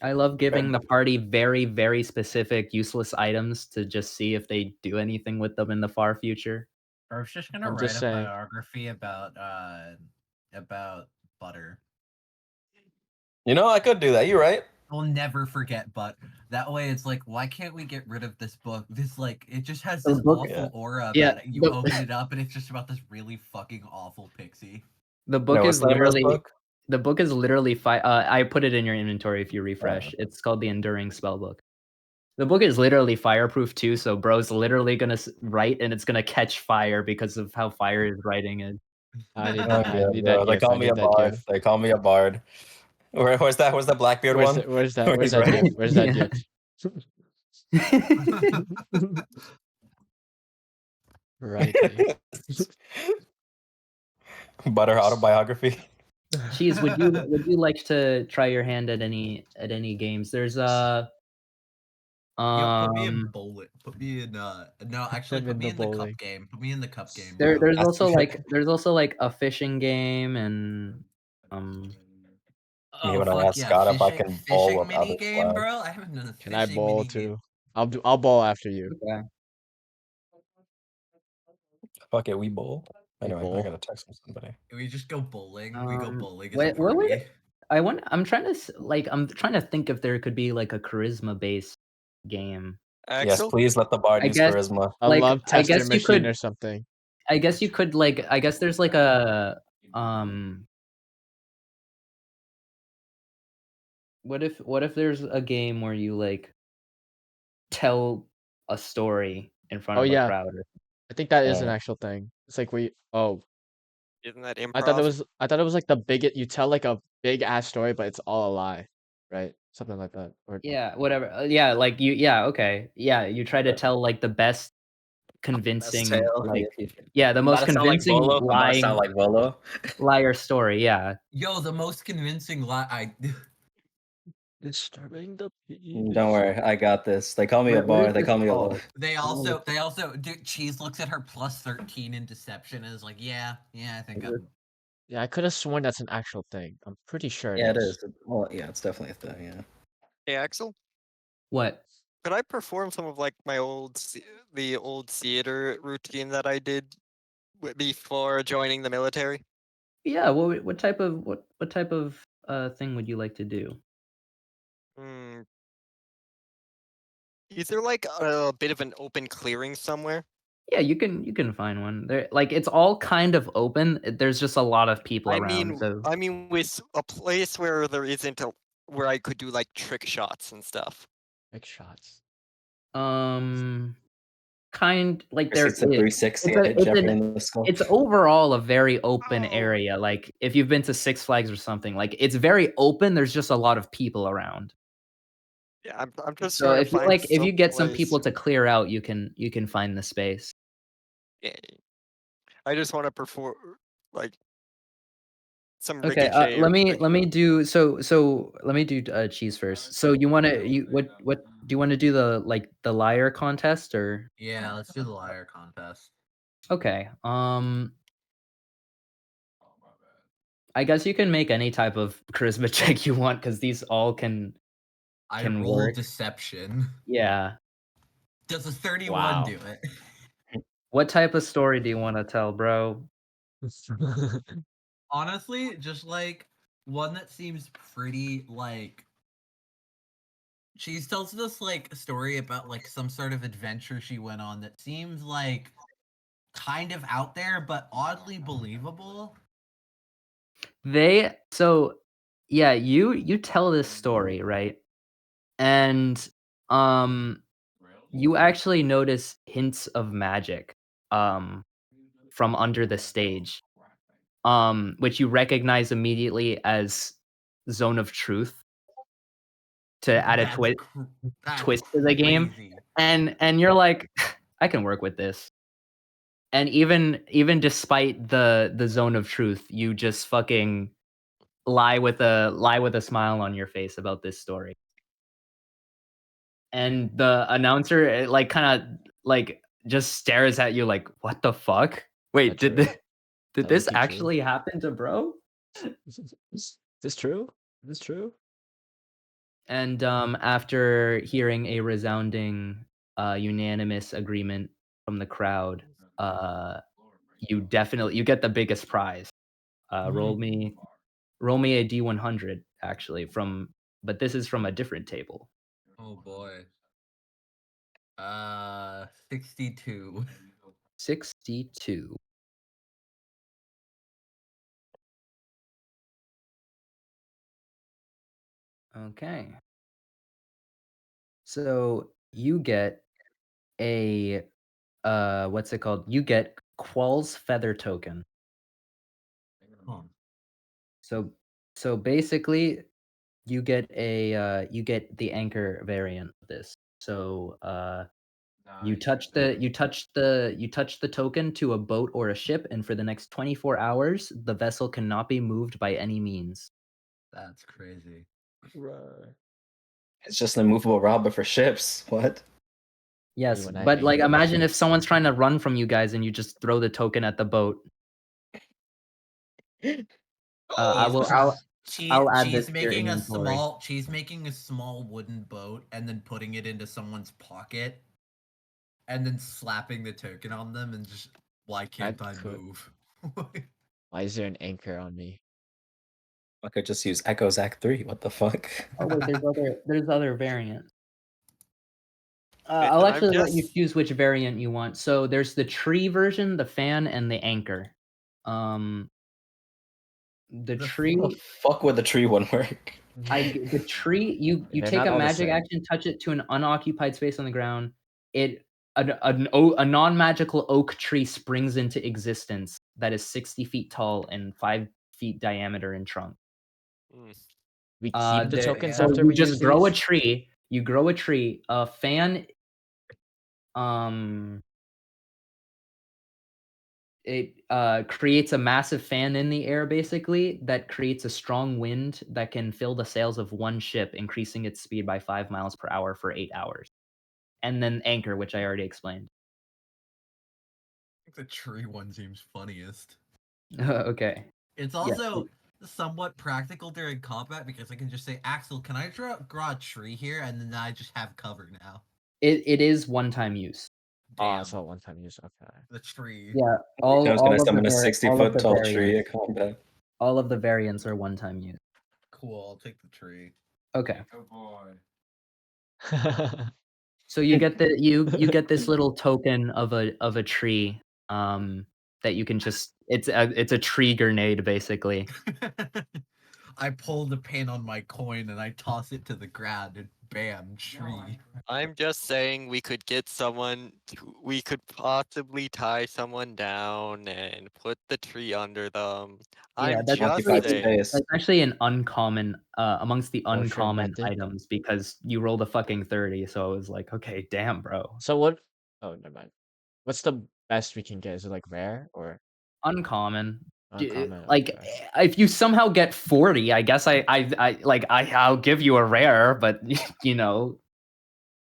I love giving the party very, very specific useless items to just see if they do anything with them in the far future. I was just gonna I'm write just a saying. biography about butter. You know, I could do that. You're right. I'll never forget butter. That way, it's like, why can't we get rid of this book? This it just has The this book- awful aura about yeah, it. You the- open it up, and it's just about this really fucking awful pixie. The book No, is what's the name of this literally book? the book is literally I put it in your inventory if you refresh. It's called the Enduring Spellbook. The book is literally fireproof too, so bro's literally gonna write and it's gonna catch fire because of how fire is writing it. I need Oh, that. I yeah, need bro. that They gift. call I me a need that bard. gift. They call me a bard. Where's that? Where's that Blackbeard Where's one? that? Where's that? Where Where's he's that right. gift? Where's that Yeah. gift? Right. Butter autobiography. Cheese, would you like to try your hand at any games? There's Put me in bowling. Put me in no, actually, Them put in me the in the cup bowling. game. Put me in the cup game. there's Bro. there's also like a fishing game and Me Oh when I fuck ask yeah, Scott if I can bowl fishing with mini other game, flags. bro. I haven't done a Can I fishing bowl mini game. too? I'll bowl after you. yeah. Fuck it, we bowl. We Anyway, I bowl. gotta text somebody. We just go bowling. We go bowling as a Wait, what party. would I'm trying to think if there could be like a charisma based game. Yes, Axel? please let the bard I use guess- charisma. A Like, love I tester guess you machine could- or something. I guess you could I guess there's like a what if there's a game where you like tell a story in front Oh, of a yeah. crowd? I think that is an actual thing. It's like Isn't that improv? I thought it was like the biggest. You tell like a big ass story, but it's all a lie, right? Something like that. Or Yeah, whatever. Yeah, like okay. Yeah, you try to tell like the best convincing the most convincing lying like Volo. liar story, yeah. Yo, the most convincing lie. disturbing the Don't worry, I got this. They call me a What is bard. They this call me a. called? They also, dude, Cheese looks at her plus 13 in deception and is like, yeah, I think Yeah, I could have sworn that's an actual thing. I'm pretty sure Yeah, it is. Well, yeah, it's definitely a thing. Yeah. Hey, Axel? What? Could I perform some of like my the old theater routine that I did before joining the military? Yeah, what type of thing would you like to do? Hmm. Is there like a bit of an open clearing somewhere? Yeah, you can find one. There like it's all kind of open. There's just a lot of people I around. mean, So I mean, with a place where there isn't where I could do like trick shots and stuff. Big shots. like It's there a is. 360 It's a hit it's Jeffrey an in the skull. it's overall a very open Oh. area. Like if you've been to Six Flags or something, like it's very open. There's just a lot of people around. Yeah, I'm just So trying to if you find if you some get some place. people to clear out, you can find the space. Yeah, I just want to perform like some Okay, ricochet or let me do let me do cheese first. So you want to what do you want to do the liar contest or Yeah, let's do the liar contest. okay. I guess you can make any type of charisma check you want because these all can I can roll work. deception. Yeah. Does a 31 Wow. do it? What type of story do you want to tell, bro? Honestly, just like one that seems pretty like she tells us like a story about like some sort of adventure she went on that seems like kind of out there but oddly believable. Yeah, you tell this story, right? And um you actually notice hints of magic from under the stage. Which you recognize immediately as Zone of Truth to add a That's that's twist to the game. crazy. And you're like, I can work with this. And even despite the Zone of Truth, you just fucking lie with a smile on your face about this story. And the announcer, like, kinda, like, just stares at you like, "What the fuck? Wait, That true? did That would this be true. actually happen to bro?" Is this true? Is this true? And, after hearing a resounding, unanimous agreement from the crowd, uh, you get the biggest prize. Roll me a D100 actually but this is from a different table. Oh boy. 62. 62. Okay. So you get a what's it called? You get Qual's feather token. Huh. So basically you get the anchor variant of this. So you touch the token to a boat or a ship, and for the next 24 hours, the vessel cannot be moved by any means. That's crazy. Right. It's just an immovable rod, but for ships. What? Yes, When I but like anchor the imagine if ships. someone's trying to run from you guys and you just throw the token at the boat. I will I'll add this to your inventory. She's making a small wooden boat and then putting it into someone's pocket and then slapping the token on them and just why can't I could- move? Why is there an anchor on me? I could just use Echo Zac 3. What the fuck? Oh wait, there's other variants. Wait, I'll then I'm actually let you just choose which variant you want. So there's the tree version, the fan, and the anchor. The The tree, How the fuck would the tree one work? the tree, you They're take not a all the magic same. action, touch it to an unoccupied space on the ground. A non-magical oak tree springs into existence that is 60 feet tall and 5 feet diameter in trunk. mm, We keep the The tokens so after you we just use grow a these? tree. You grow a tree. A fan. Um, it creates a massive fan in the air, basically that creates a strong wind that can fill the sails of one ship, increasing its speed by 5 miles per hour for 8 hours. And then anchor, which I already explained. I think the tree one seems funniest. Okay. It's Yeah. also somewhat practical during combat because I can just say, Axel, can I draw a tree here? And then I just have cover now. It is one-time use. Oh, Damn, it's all one-time use. Okay. the tree. Yeah, I was gonna all of summon a the 60-foot tall tree variants. at combat. All of the variants are one-time use. Cool, I'll take the tree. Okay. Oh boy. So you get you get this little token of a tree that you can just it's a tree grenade basically. I pull the pin on my coin and I toss it to the ground and bam, tree. I'm just saying we could get someone. We could possibly tie someone down and put the tree under them. Yeah, I'm that's just Occupied actually saying. space. that's actually an uncommon amongst the Motion uncommon method. items because you rolled a fucking 30, so I was like, okay, damn, bro. So what? Oh, never mind. What's the best we can get? Is it like rare or Uncommon. uncommon? Like Okay. if you somehow get 40, I guess I'll give you a rare, but you know,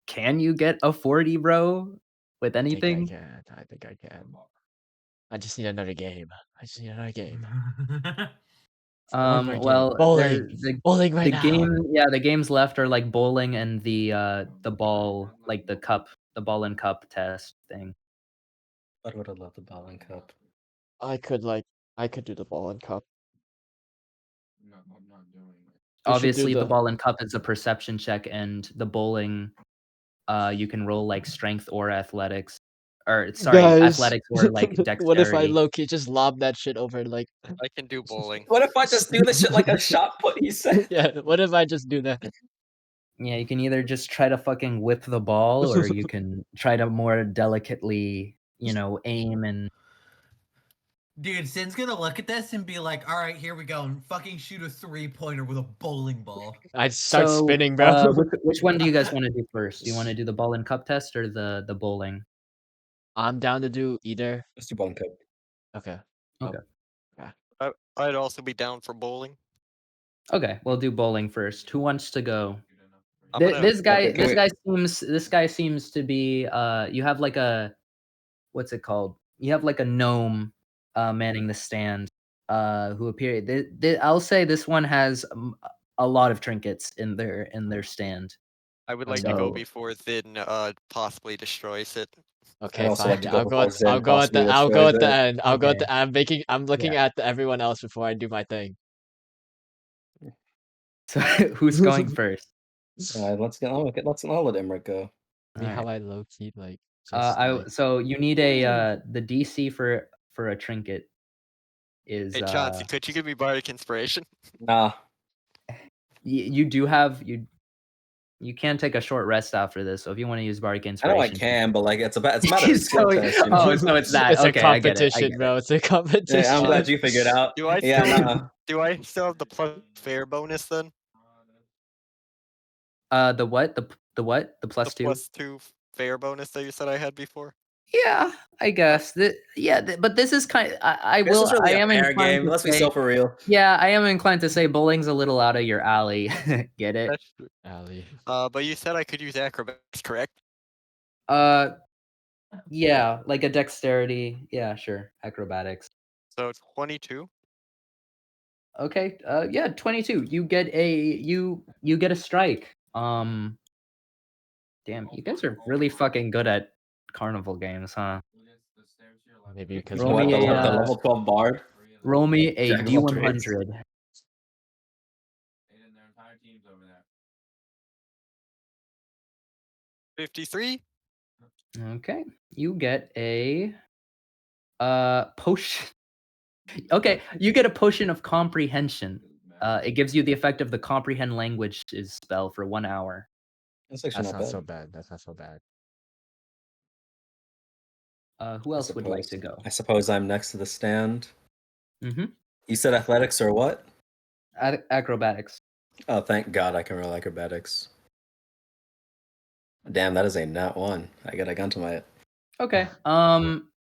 can you get a 40, bro? With I think I anything? can. I think I can. I just need another game. I just need another game. One more game. Well, Bowling. the Bowling right the now. the games left are like bowling and the ball, like the ball and cup test thing. I would have loved the bowling cup. I could do the ball and cup. We should do Obviously, the the ball and cup is a perception check, and the bowling, you can roll like strength or athletics, or sorry, guys. athletics or like What if I dexterity. low key just lob that shit over like? I can do bowling. What if I just do this shit like a shot put? He said. Yeah. What if I just do that? Yeah, you can either just try to fucking whip the ball, or you can try to more delicately, aim and. Dude, Sin's gonna look at this and be like, all right, here we go, and fucking shoot a 3-pointer with a bowling ball. I'd start So, spinning, bro. which one do you guys want to do first? Do you want to do the ball and cup test or the bowling? I'm down to do either. Let's do bowling cup. Okay. Okay. I'd also be down for bowling. Okay, we'll do bowling first. Who wants to go? I'm gonna. This guy, Okay, can this guy seems to be. You have like a, what's it called? You have like a gnome, manning the stand. Who appear? I'll say this one has a lot of trinkets in their stand. I would like to go So before Thin possibly destroys it. I'd Okay, also like fine. to go I'll go. before Zen I'll go at possibly the. I'll go destroys at the it. end. I'll go at Okay. the. I'm looking at everyone else before I do my thing. So who's going first? I'll let Emmerich go. Me, how Alright. I low key like just like. So you need the DC for a trinket is Hey, Chauncey, could you give me bardic inspiration? Nah. you do have you can take a short rest after this, so if you want to use bardic I inspiration. know I can, but like it's a matter of skill So, test, you know? so it's that. It's Okay, a competition, bro. It's a competition. Yeah, I'm glad you figured out. Do I Yeah, still nah. do I still have the plus fair bonus then? The what? The what? The The plus 2? +2 fair bonus that you said I had before? Yeah, I guess. But this is kind. This is really I a am fair inclined game. to Let's be say. so for real. Yeah, I am inclined to say bowling's a little out of your alley. Get it? That's true. Ali. But you said I could use acrobatics, correct? Yeah, like a dexterity. Yeah, sure. Acrobatics. So 22. Okay. Yeah, 22. You get a strike. Damn, you guys are really fucking good at carnival games, huh? Maybe because Roll What, me the a level 12 bard? roll me a Jack of all trades. D100. 53. Okay. You get a potion. Okay, you get a potion of comprehension. It gives you the effect of the comprehend languages spell for 1 hour. That's actually that's not not bad. so bad. That's not so bad. Who else would like to go? I suppose I'm next to the stand. Mhm. You said athletics or what? Acrobatics. Oh, thank God I can roll acrobatics. Damn, that is a nat 1. I got a gun to my... Okay.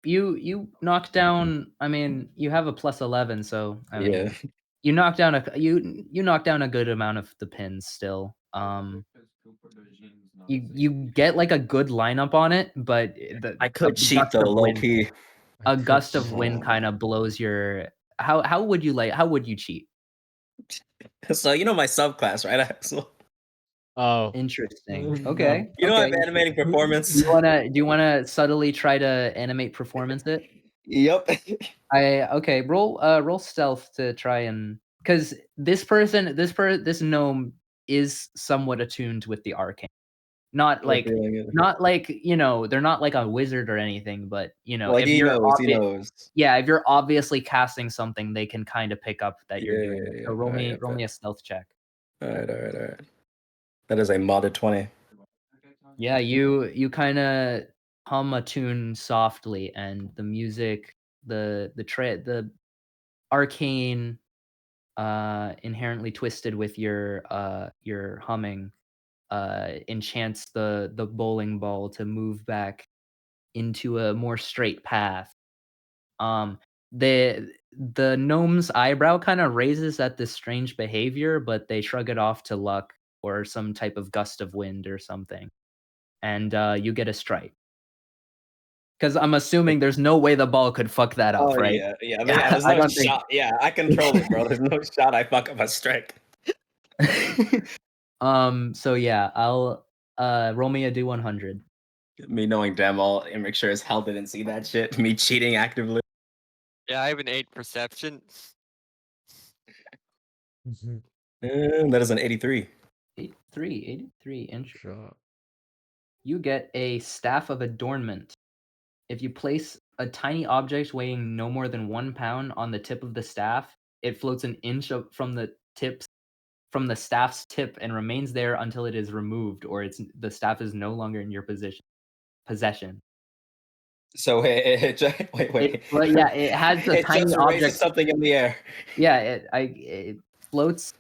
You knock down. I mean, you have a plus 11, so I mean, Yeah. you knock down you knock down a good amount of the pins still. You get like a good lineup on it, but I could cheat though, low key. a gust of wind kind of blows your. How would you cheat? So you know my subclass, right, Axel? Oh. Interesting. No. Okay. You know I have okay. animating performance. Do you wanna subtly try to animate performance it? Yep. Okay. Roll stealth to try and because this gnome is somewhat attuned with the arcane. Not like they're not like a wizard or anything, but Like if he you're knows, he knows. yeah, if you're obviously casting something, they can kind of pick up that you're doing it. Yeah. So roll Alright, me a stealth check. Alright. That is a modded 20. Yeah, you kind of hum a tune softly, and the music, the arcane, inherently twisted with your humming, enchants the bowling ball to move back into a more straight path. Um, the gnome's eyebrow kind of raises at this strange behavior, but they shrug it off to luck or some type of gust of wind or something, and you get a strike. Because I'm assuming there's no way the ball could fuck that up, Oh right? yeah. Yeah, There's I no don't think. shot. Yeah, I control it, bro. There's no shot. I fuck up a strike. So yeah, I'll roll me a D100. Me knowing damn well, Emmerich sure as hell didn't see that shit. Me cheating actively. Yeah, I have an 8 perception. That is an 83. 83, interesting. Sure. You get a staff of adornment. If you place a tiny object weighing no more than 1 pound on the tip of the staff, it floats an inch from the staff's tip and remains there until it is removed or the staff is no longer in your possession. So wait. Well, yeah, it has a It tiny just raises object. something in the air. Yeah, it floats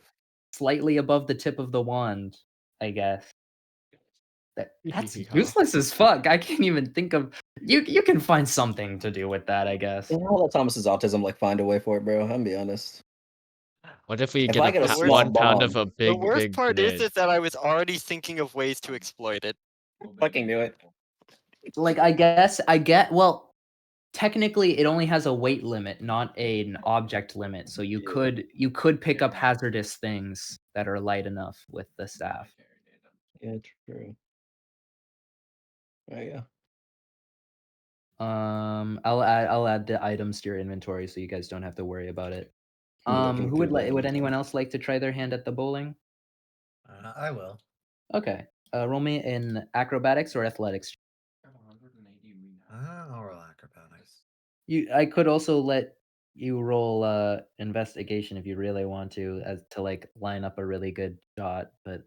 slightly above the tip of the wand, I guess. That's Yeah. useless as fuck. I can't even think of. You can find something to do with that, I guess. Yeah, I'll let Thomas's autism like find a way for it, bro. I'm gonna be honest. What if we If get I get a The small 1 pound bomb, of a The big, worst big part is grenade? that I was already thinking of ways to exploit it. fucking do it. Like, I guess I get. Well, technically, it only has a weight limit, not an object limit. So you could pick up hazardous things that are light enough with the staff. Yeah, true. Oh yeah. I'll add the items to your inventory so you guys don't have to worry about it. I'm looking Who through would that. anyone else like to try their hand at the bowling? I will. Okay. Roll me in acrobatics or athletics. I'll roll acrobatics. I could also let you roll investigation if you really want to, as to like line up a really good shot, but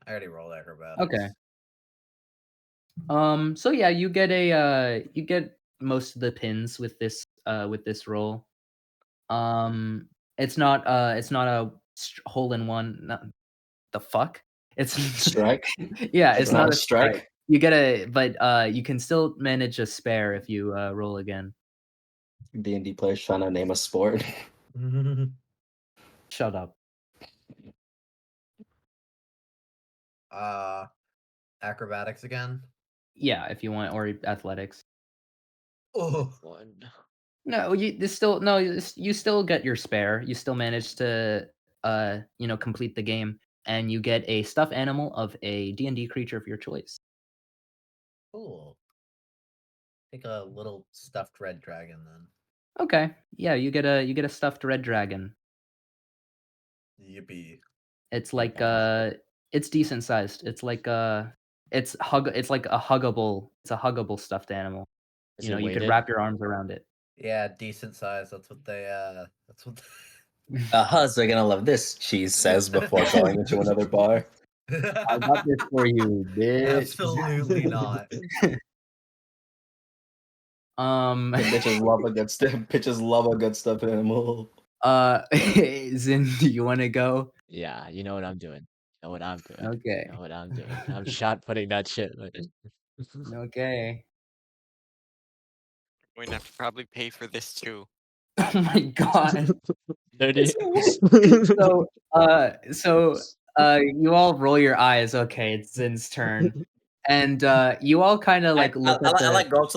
I already rolled acrobatics. okay. So yeah, you get most of the pins with this roll. It's not a hole in one. The fuck? It's Strike. yeah, It's it's not not a a strike. strike. You get a, but you can still manage a spare if you roll again. D&D players trying to name a sport. Shut up. Acrobatics again. Yeah, if you want, or athletics. Oh, 1. No, you still get your spare. You still manage to complete the game, and you get a stuffed animal of a D&D creature of your choice. cool. Take a little stuffed red dragon then. Okay. Yeah, you get a stuffed red dragon. Yippee. It's like it's decent sized. It's like it's like a huggable stuffed animal. Is You know, it you could weighted? wrap your arms around it. Yeah, decent size. That's what they. That's what. They're gonna love this, she says before going into another bar. I got this for you, bitch. Absolutely not. Bitches love a good stuffed animal. Zin, do you want to go? Yeah, you know what I'm doing. You know what I'm doing. Okay. You know what I'm doing. I'm shot putting that shit. Okay. We're gonna have to probably pay for this too. Oh my god. 30. So you all roll your eyes. Okay, it's Zin's turn, and you all kind of like look at I the. like go up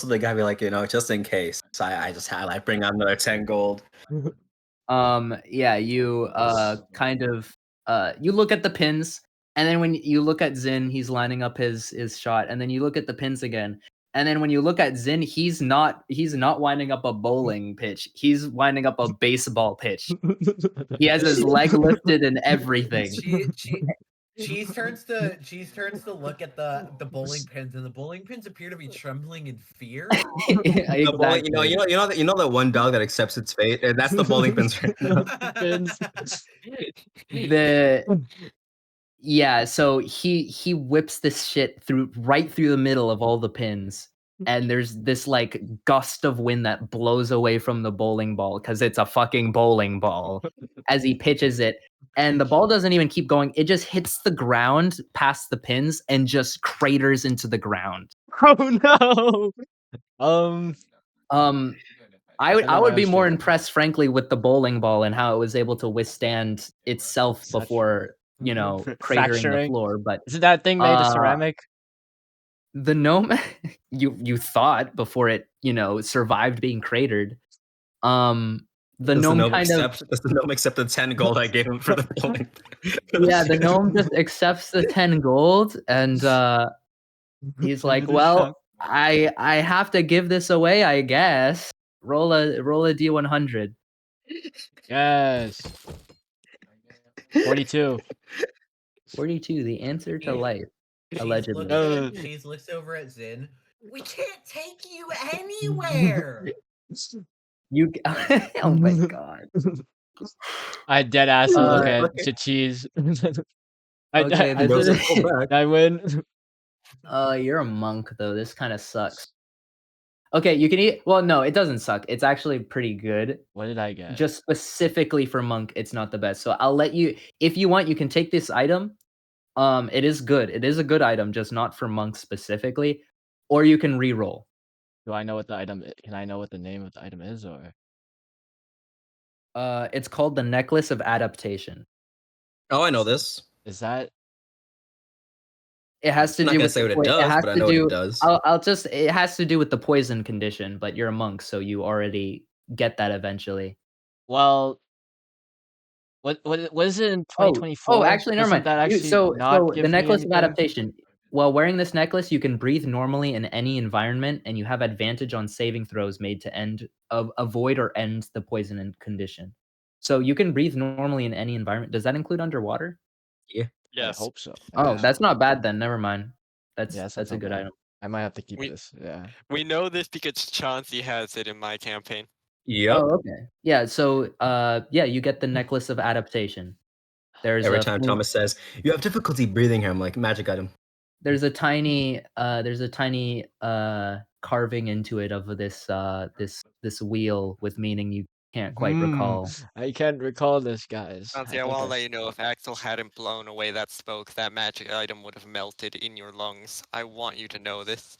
to the guy, be like, just in case. So I just had like bring out another 10 gold. Yeah, you kind of you look at the pins, and then when you look at Zin, he's lining up his shot, and then you look at the pins again. And then when you look at Zin, he's not winding up a bowling pitch. He's winding up a baseball pitch. He has his leg lifted and everything. Cheese turns to look at the bowling pins, and the bowling pins appear to be trembling in fear. Exactly. The bowling, you know that one dog that accepts its fate? And that's the bowling pins right now. Pins. Yeah, so he whips this shit right through the middle of all the pins, and there's this, like, gust of wind that blows away from the bowling ball because it's a fucking bowling ball as he pitches it, and the ball doesn't even keep going, it just hits the ground past the pins and just craters into the ground. Oh, no! Um, I would I I know would my be more streak. impressed, frankly, with the bowling ball and how it was able to withstand itself Such before, cratering the fracturing. floor, but, Isn't that thing made of uh ceramic? the gnome you thought before it, survived being cratered. Um, the Does the gnome gnome kind of accept? Does the gnome accept the 10 gold I gave him for the bowling? yeah, the gnome just accepts the 10 gold and, he's like, Just "Well, shocked. I have to give this away, I guess. Roll a D100." Yes. 42. 42, the answer to life, allegedly. She's looks over at Zin. We can't take you anywhere. You oh my god. I dead ass He look doesn't- at okay. cheese. Okay, He this doesn't is go back. I win. you're a monk, though, this kinda sucks. Okay, you can eat well, no, it doesn't suck, it's actually pretty good. What did I get? Just specifically for monk, it's not the best, so I'll let you if you want, you can take this item, it is good, it is a good item, just not for monks specifically, or you can reroll. Do I know what the item can I know what the name of the item is, or It's called the Necklace of Adaptation. Oh, I know this. is that It has to I'm not do gonna with say the what it it does, has but I to know what it do does. I'll just it has to do with the poison condition, but you're a monk, so you already get that eventually. well, what was it in Oh, 2024? actually, never Doesn't mind. that You actually not the give me necklace of anything? adaptation. While wearing this necklace, you can breathe normally in any environment, and you have advantage on saving throws made to avoid or end the poison condition. So you can breathe normally in any environment. Does that include underwater? Yeah. I Yes. hope so. Oh, that's not bad then. Never mind. Yeah, that's That's a not good bad. item. I might have to keep We- this. Yeah. We know this because Chauncey has it in my campaign. Yep. Oh, okay. Yeah. So, yeah, you get the necklace of adaptation. There's Every a time few- Thomas says, "You have difficulty breathing here," I'm like, "Magic item." there's a tiny carving into it of this wheel with meaning you can't quite recall. I can't recall this, guys. Chauncey, I want to let you know if Axel hadn't blown away that smoke, that magic item would have melted in your lungs. I want you to know this.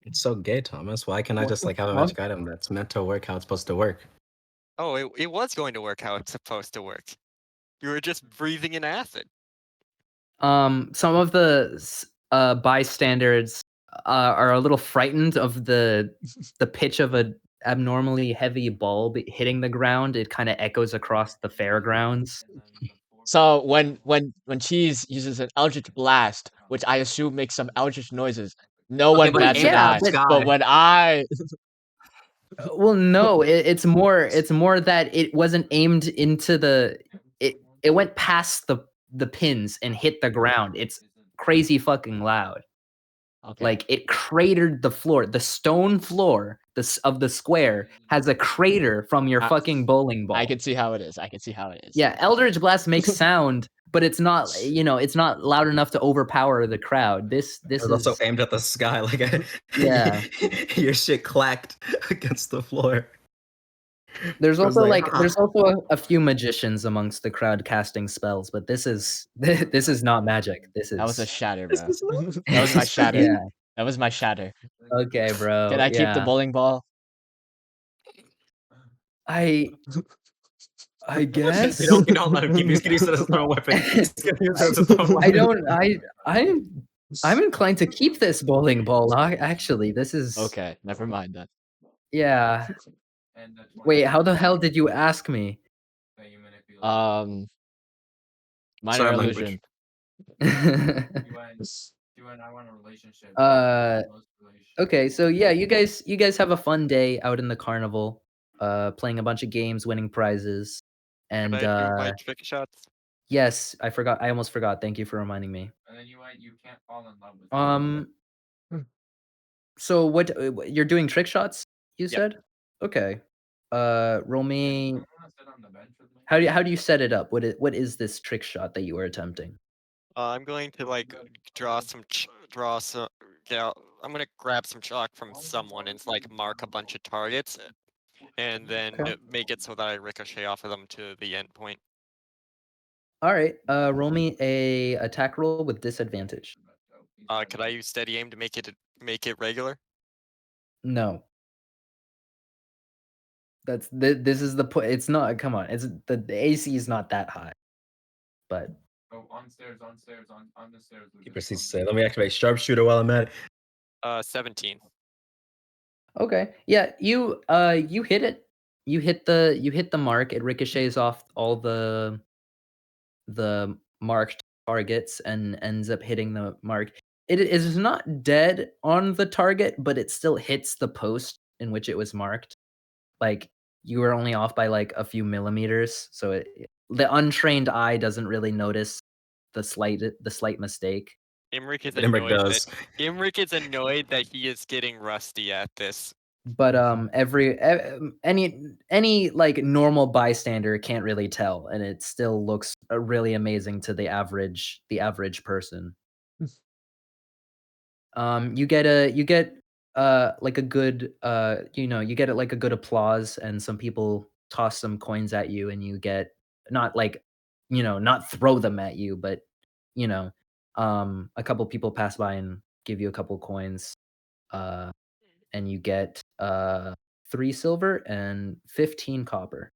It's so gay, Thomas. Why can't I What just the like have a fuck? magic item that's meant to work how it's supposed to work? Oh, it was going to work how it's supposed to work. You were just breathing in acid. Some of the bystanders are a little frightened of the pitch of a abnormally heavy ball hitting the ground. It kind of echoes across the fairgrounds. So when Cheese uses an Eldritch Blast, which I assume makes some Eldritch noises, no Okay, one but bats an yeah, eye. but- But when I Well, no, it's more that it wasn't aimed into it went past the pins and hit the ground. It's crazy fucking loud. okay, Like it cratered the floor. The stone floor of the square has a crater from your I- fucking bowling ball. I can see how it is. I can see how it is. Yeah, Eldritch Blast makes sound, but it's not, it's not loud enough to overpower the crowd. This It was is also aimed at the sky, like Yeah. your shit clacked against the floor. There's I was also like, like there's also a few magicians amongst the crowd casting spells, but this is this is not magic. This is That was a shatter, This bro. is not- That was my this is shatter. Yeah. That was my shatter. Okay, bro. Can I keep the Yeah. bowling ball? I guess. You don't let him keep. He's gonna use it as a throw weapon. He's gonna use it as a throw weapon. I don't I'm inclined to keep this bowling ball. Actually, this is Okay, never mind then. Yeah. Wait, how the hell did you ask me? Minor Sorry, illusion. Okay, so yeah, you guys have a fun day out in the carnival, playing a bunch of games, winning prizes, and Can I do my trick shots? yes, I almost forgot. Thank you for reminding me. Um, so you're doing trick shots? You Yep. said? Okay. Roll me. How do you set it up? What is this trick shot that you are attempting? I'm going to like draw some yeah, I'm gonna grab some chalk from someone and like mark a bunch of targets and then Okay. make it so that I ricochet off of them to the end point. All right. Roll me a attack roll with disadvantage. Could I use steady aim to make it regular? No. This is the point. It's not. Come on. It's the AC is not that high. But Oh, on stairs, on the stairs. He proceeds to say, "Let me activate sharpshooter while I'm at it." 17. okay. Yeah, you hit it. You hit the mark. It ricochets off all the marked targets and ends up hitting the mark. It is not dead on the target, but it still hits the post in which it was marked. Like, you were only off by, like, a few millimeters, so the untrained eye doesn't really notice the slight mistake. Imrik is But Emmerich annoyed does. that Imrik is annoyed that he is getting rusty at this. But, any, like, normal bystander can't really tell, and it still looks, really amazing to the average person. You get like a good, you get, like, a good applause, and some people toss some coins at you, and you get not like, not throw them at you, but, you know, a couple people pass by and give you a couple coins, uh, and you get, 3 silver and 15 copper.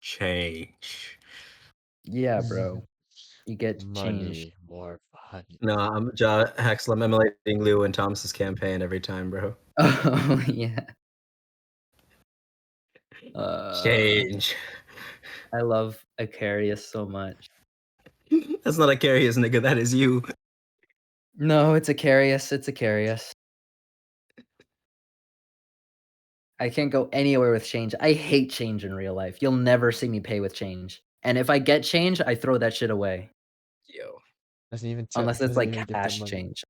Change. Yeah, bro. You get change. Money, more fun. No, I'm Haxel. I'm emulating Lou and Thomas's campaign every time, bro. Oh, yeah. Change. I love Icarius so much. That's not a Carius, nigga. That is you. No, it's Icarius, it's Icarius. I can't go anywhere with change. I hate change in real life. You'll never see me pay with change. And if I get change, I throw that shit away. Yo. Unless it's doesn't like even give them cash money. change.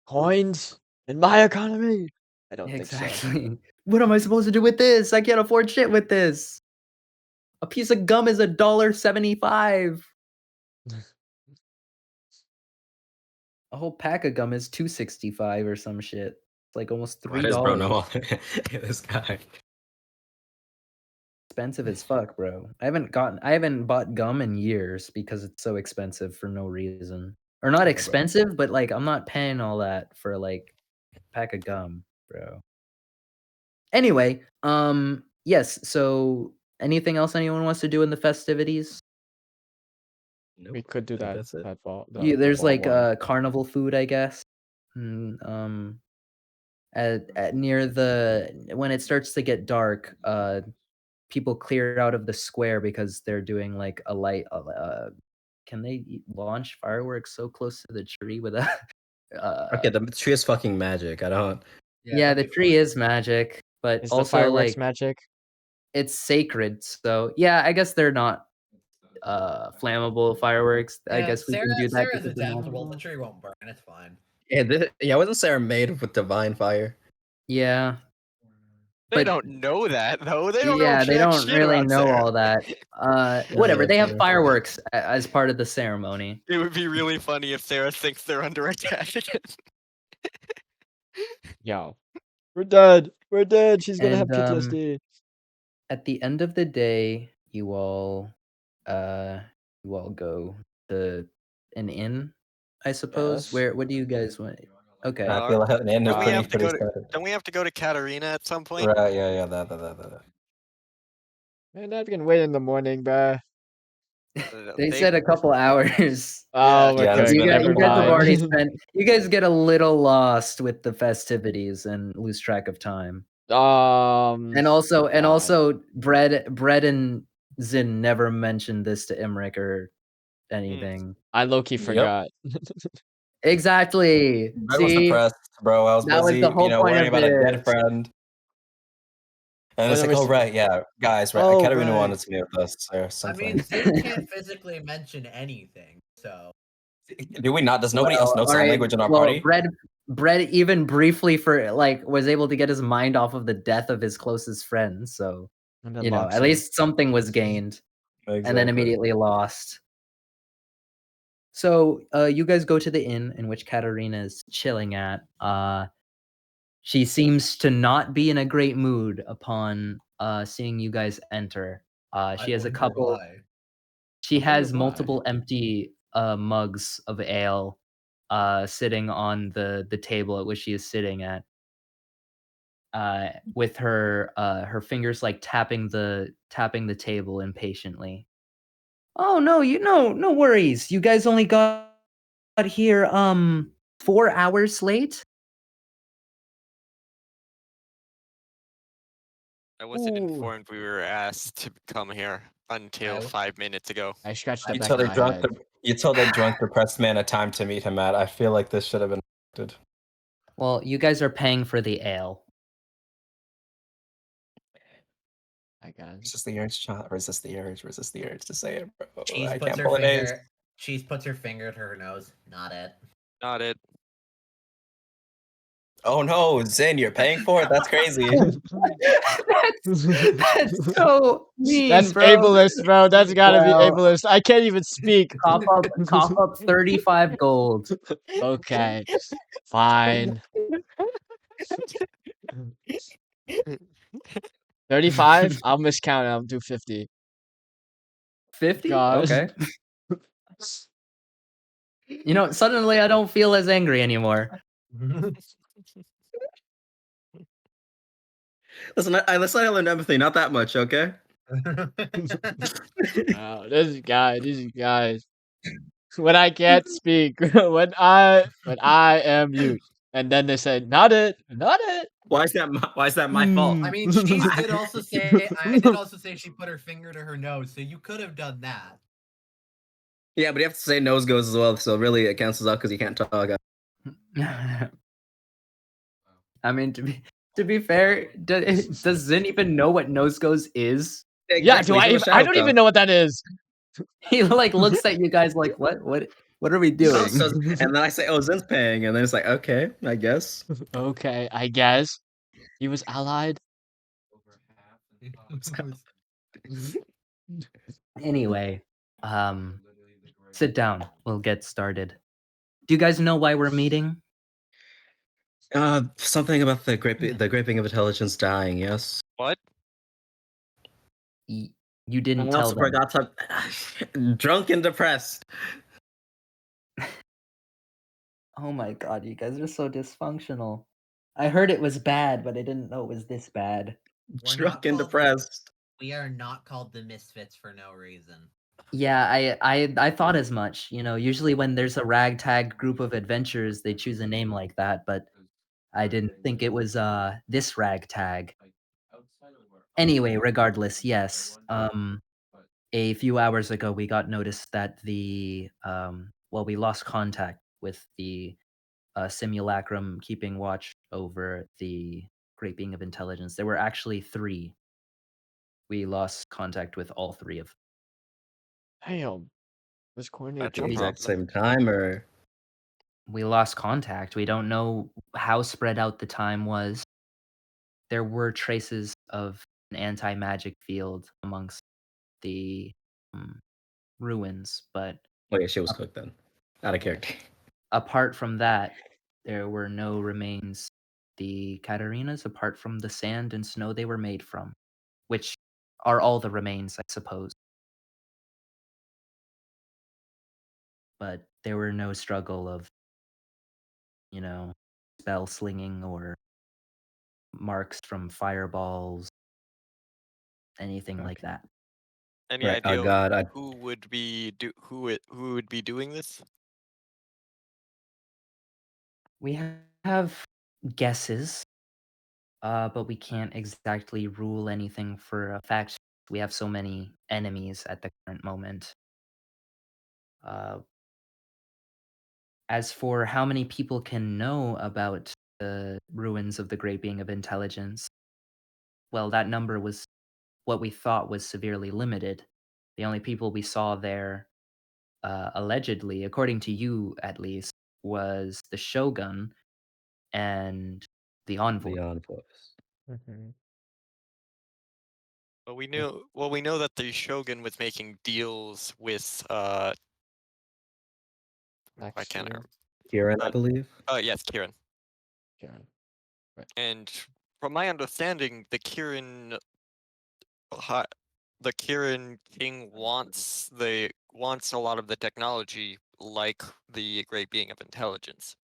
Coins in my economy. I don't think so. Exactly. What am I supposed to do with this? I can't afford shit with this. A piece of gum is $1.75. A whole pack of gum is $2.65 or some shit. It's like almost Why does bro know $3. all that? This guy. Expensive as fuck, bro. I haven't bought gum in years because it's so expensive for no reason. Or not Yeah, bro. expensive, but like I'm not paying all that for like a pack of gum, bro. Anyway, yes, so anything else anyone wants to do in the festivities? Nope. We could do I think that. that's it. That ball. Yeah, The there's ball like one. carnival food, I guess. Mm, at near the when it starts to get dark, people clear out of the square because they're doing like a light. Can they launch fireworks so close to the tree without? Okay, the tree is fucking magic. I don't. Yeah, the tree is magic, but Is the also fireworks like magic? it's sacred. So yeah, I guess they're not flammable fireworks. I Yeah, guess we can do that Sarah's because they're adaptable. The magical. tree won't burn. It's fine. Yeah, wasn't Sarah made with divine fire? Yeah, They but don't know that though. They don't know yeah, they jack don't shit really about know Sarah. all that. Oh, Whatever. yeah, They have true. fireworks as part of the ceremony. It would be really funny if Sarah thinks they're under attack again. Yo. We're dead. We're dead. She's gonna have And PTSD. at the end of the day, you all go to an inn, I suppose. Yes. What do you guys want? Okay. I feel like the end is Don't we pretty have to go to started. don't we have to go to Katarina at some point? Right, yeah, that. Man, I can wait in the morning, bruh. They said a couple hours. Yeah, Oh, Yeah, okay, that's You okay, been guys, a never you couple guys have hours. already mind. spent. You guys get a little lost with the festivities and lose track of time. And God. also, Bread and Zin never mentioned this to Imrik or anything. I low-key Yep. forgot. Exactly. I was See, depressed, bro. I was that was the busy, whole point worrying of about a dead this. friend. And Well, it's then like, we're oh s- right, yeah, guys, right? Oh, Katarina right. wanted to be with us or I something. mean, Zin can't physically mention anything, so. Do we not? Does nobody else know all sign right. language in our Well, party? Bread even briefly for like was able to get his mind off of the death of his closest friend. So And at unlocks him. least something was gained. and then Exactly. immediately lost. So, you guys go to the inn in which Katarina is chilling at. She seems to not be in a great mood upon, seeing you guys enter. I She has a wonder couple why. she I wonder has why. multiple empty, mugs of ale, sitting on the table at which she is sitting at, with her fingers, like, tapping the table impatiently. "Oh, no, no worries. You guys only got here, 4 hours late?" I wasn't Ooh. informed we were asked to come here until I 5 minutes ago. I scratched the You back of told a my drunk, head. you told a drunk, depressed man a time to meet him at. I feel like this should have been expected. Well, you guys are paying for the ale. I guess. Resist the urge, child. Resist the urge. Resist the urge to say it, bro. Cheese I puts can't her pull an ace. finger. Cheese puts her finger to her nose. Not it. Not it. Oh no, Zin, you're paying for it? That's crazy. That's so mean, That's bro. ableist, bro. That's gotta be Well, ableist. I can't even speak. cough up 35 gold. Okay, fine. 35? I'll miscount it. I'll do 50. 50? God. Okay. You know, suddenly I don't feel as angry anymore. Listen, listen, I learned empathy, not that much, okay? Wow, this guy. When I can't speak, when I am mute, and then they say, not it, not it. Why is that my fault? I mean, Cheese did also say. I did also say she put her finger to her nose, so you could have done that. Yeah, but you have to say nose goes as well, so really it cancels out because you can't talk. I mean, to be fair, does Zin even know what nose goes is? Yeah, do Exactly, he's I in the even? I shadow don't cone. even know what that is. He like looks at you guys like, what are we doing? And then I say, oh, Zin's paying, and then it's like, okay, I guess. Okay, I guess he was allied. Anyway, sit down. We'll get started. Do you guys know why we're meeting? Something about the graping of intelligence dying, yes? What? You didn't I tell also them. forgot to... Drunk and depressed. Oh my god, you guys are so dysfunctional. I heard it was bad, but I didn't know it was this bad. We're Drunk not and called depressed. We are not called the Misfits for no reason. Yeah, I thought as much. You know, usually when there's a ragtag group of adventurers, they choose a name like that, but I didn't think it was this ragtag. Anyway, regardless, yes. A few hours ago we got notice that we lost contact with the simulacrum keeping watch over the Great Being of Intelligence. There were actually 3. We lost contact with all 3 of them. Damn, let's coordinate That's a At the dating. exact problem. same time, or... We lost contact. We don't know how spread out the time was. There were traces of an anti-magic field amongst the, ruins, but Oh yeah, she was cooked then. Out of character. apart from that, there were no remains. The Catarinas, apart from the sand and snow they were made from, which are all the remains, I suppose. But there were no struggle of, you know, spell slinging or marks from fireballs, anything like Okay. that. Any Right, idea God, who would be doing this? We have guesses, but we can't exactly rule anything for a fact. We have so many enemies at the current moment. Uh, as for how many people can know about the ruins of the Great Being of Intelligence, well, that number was what we thought was severely limited. The only people we saw there, allegedly, according to you at least, was the Shogun and the envoy. the envoys. Mhm. Well, we know that the Shogun was making deals with why can't I Actually, remember? Kieran, I Uh, believe. yes, Kirin. Karen. Right. And from my understanding, hi- the Kirin King wants a lot of the technology, like the Great Being of Intelligence.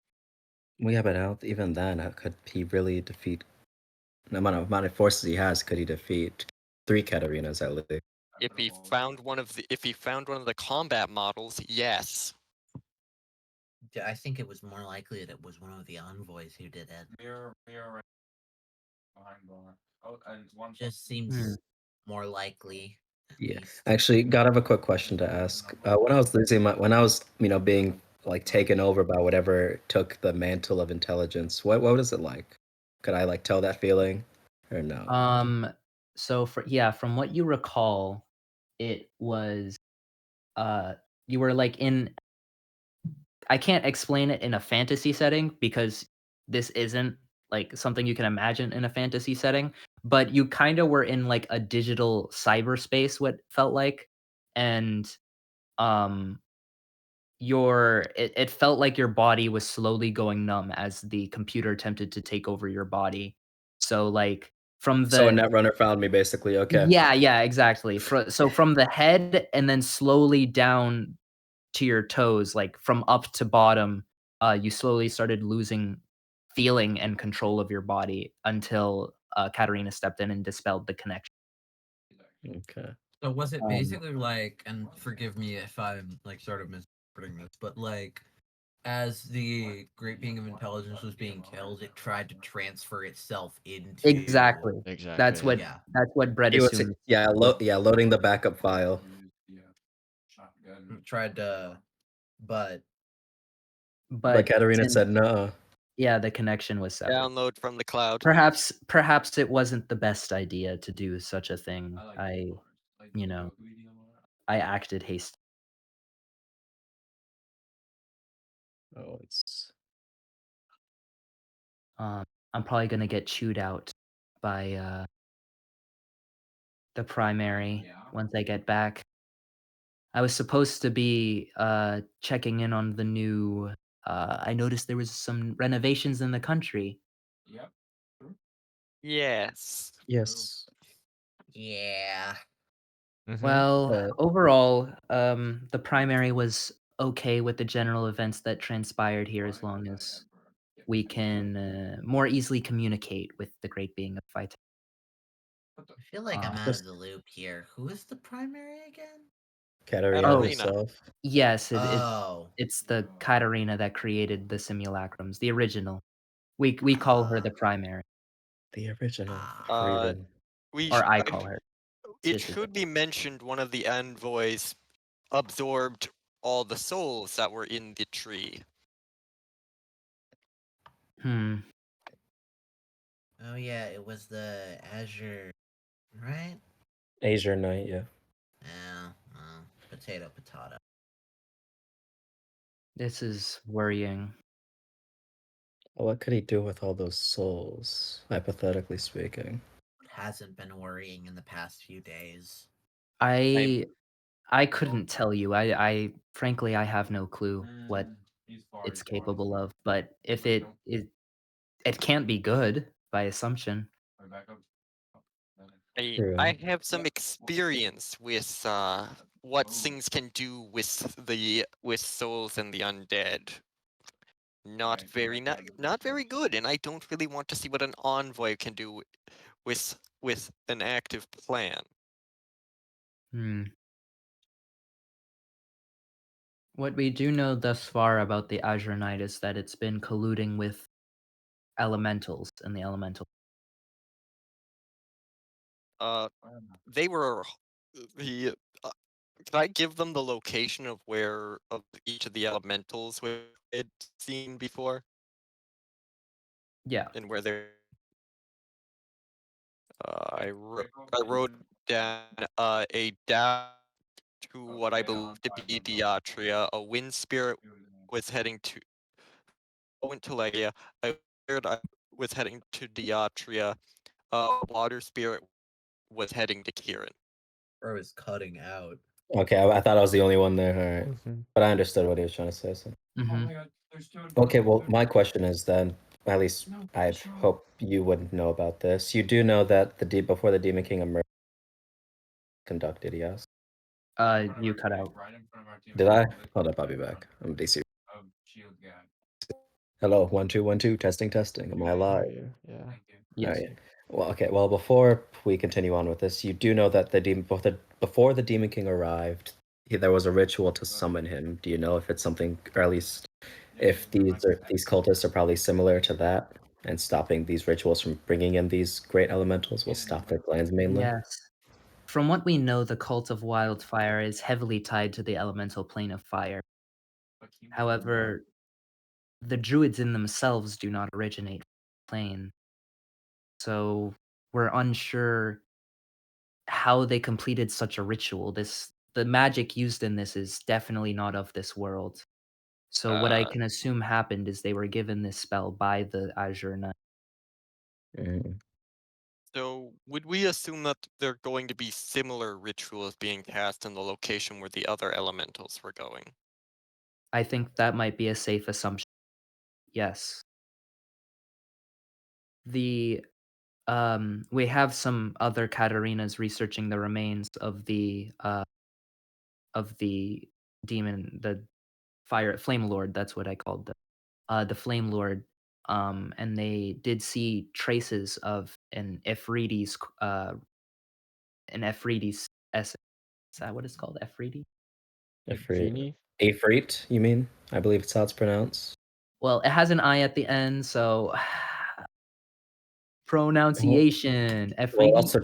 We have it out. Even then, could he really defeat the amount of forces he has? Could he defeat three Katarinas at least? If he found one of the combat models, yes. I think it was more likely that it was one of the envoys who did it. Mirror right behind bar. Oh, and one. Just Hmm. seems more likely, at Yeah, least. actually, God, I have a quick question to ask. When I was when I was, being like taken over by whatever took the mantle of intelligence, what was it like? Could I like tell that feeling, or no? Um, so from what you recall, it was, uh, you were, like, in I can't explain it in a fantasy setting because this isn't, like, something you can imagine in a fantasy setting, but you kinda were in, like, a digital cyberspace, what felt like, and, um, it felt like your body was slowly going numb as the computer attempted to take over your body. So, like, from So a the netrunner found me, basically. Okay. Yeah, yeah, exactly. So from the head and then slowly down to your toes, like, from up to bottom, you slowly started losing feeling and control of your body until, Katarina stepped in and dispelled the connection. Okay. So was it Um, basically like, and forgive me if I'm like sort of misinterpreting this, but like as the great being of intelligence was being killed, it tried to transfer itself into exactly. Exactly. That's Yeah. what yeah. that's what Brett He was, assumed. yeah, Yeah. loading the backup file. Yeah. Shotgun. Tried to but But But Katarina since said no. yeah, the connection was severed. Download from the cloud. Perhaps it wasn't the best idea to do such a thing. I like I bars. Like, you know, do we deal more? I acted hastily. Oh, it's I'm probably gonna get chewed out by, the primary Yeah. once I get back. I was supposed to be, checking in on the new I noticed there was some renovations in the country. Yep. True. Yes. yes. yeah. Mm-hmm. Well, Uh, overall, the primary was okay with the general events that transpired here as Why long would I as ever get we paid? can, more easily communicate with the great being of Vita. What the I feel like I'm Uh, out of just the loop here. Who is the primary again? Katarina oh, Katarina. herself. yes, Oh. it's the Katarina that created the simulacrums, the original. We call her Ah. the primary, The original. Ah. Uh, Freedom. or I call her. it This is should be mentioned one of the envoys absorbed all the souls that were in the tree. Hmm. Oh yeah, it was the Azure, right? Asia Knight, yeah. Yeah. Potato potato. This is worrying. What could he do with all those souls, hypothetically speaking? What hasn't been worrying in the past few days? I I I couldn't tell you. I frankly, I have no clue what He's far. it's He's far. capable of, but if Wait, don't. it can't be good by assumption. Wait, back up. Oh, I True. have some experience with what things can do with souls and the undead. Not very good, and I don't really want to see what an envoy can do with an active plan. Hmm. What we do know thus far about the Azure Knight is that it's been colluding with elementals and the elemental. Uh, they were the. Can I give them the location of where of each of the elementals we had seen before Yeah. and where they're? Wait, I wrote down a dash to what I believe to be Diatria. A wind spirit was heading to. I went to Legia. I was heading to Diatria. Water spirit was heading to Kieran. Or is cutting out. Okay, I thought I was the only one there. All right, Mhm. but I understood what he was trying to say. So. Oh Mhm. my god, there's two. Okay, well, my question is then, at least No, I'd it's wrong. hope you wouldn't know about this. You do know that before the Demon King emerged, conducted, yes? You cut out. Right in front of our team. Did I? Hold up, I'll be back. I'm DC. Of shield guy. Hello, 1 2 1 2, testing, testing. Am I I alive? hear you. Yeah. Thank you. Yes. Alright. Well, okay. Well, before we continue on with this, you do know that before the Demon King arrived, there was a ritual to summon him. Do you know if it's something, or at least if these cultists are probably similar to that, and stopping these rituals from bringing in these great elementals will stop their plans mainly? Yes. From what we know, the cult of wildfire is heavily tied to the elemental plane of fire. However, the druids in themselves do not originate from the plane, so we're unsure how they completed such a ritual. The magic used in this is definitely not of this world. So what I Uh, can assume happened is they were given this spell by the Azure Knight. Mm. so would we assume that there are going to be similar rituals being cast in the location where the other elementals were going? I think that might be a safe assumption. Yes. The we have some other Katarinas researching the remains of the demon, the fire flame lord, that's what I called the flame lord. And they did see traces of an Ephridi's essence. Is that what it's called? Ephridi? Like Ifrit. genie. Ifrit, you mean? I believe it's how it's pronounced. Well, it has an I at the end, so Well, pronunciation. well, it Ephridi? also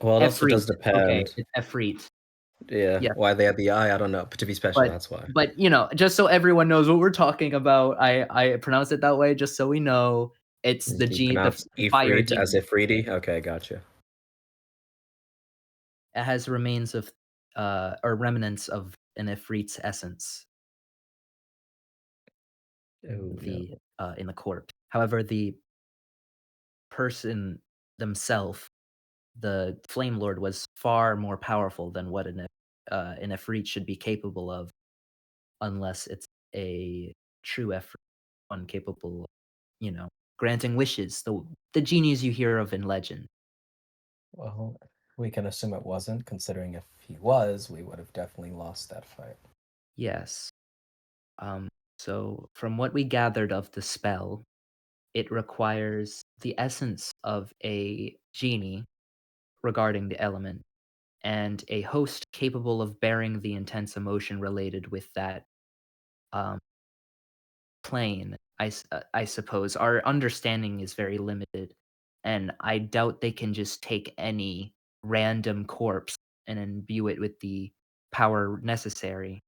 well, it also Efreet. does Okay, depend. it's Efreet. Yeah, Yeah, why they had the eye, I don't know. But to be special, but that's why. just so everyone knows what we're talking about, I pronounce it that way just so we know. It's the You the pronounce fire Ifrit as demon. Ifriti? Okay, gotcha. It has remains of, or remnants of an Efreet's essence Oh no. in the corpse. However, the person themselves, the Flame Lord, was far more powerful than what an Efreet should be capable of, unless it's a true Efreet, one capable of, granting wishes, the genies you hear of in legend. Well, we can assume it wasn't, considering if he was, we would have definitely lost that fight. Yes. Um, so from what we gathered of the spell, it requires the essence of a genie regarding the element, and a host capable of bearing the intense emotion related with that um, plane. I suppose our understanding is very limited, and I doubt they can just take any random corpse and imbue it with the power necessary.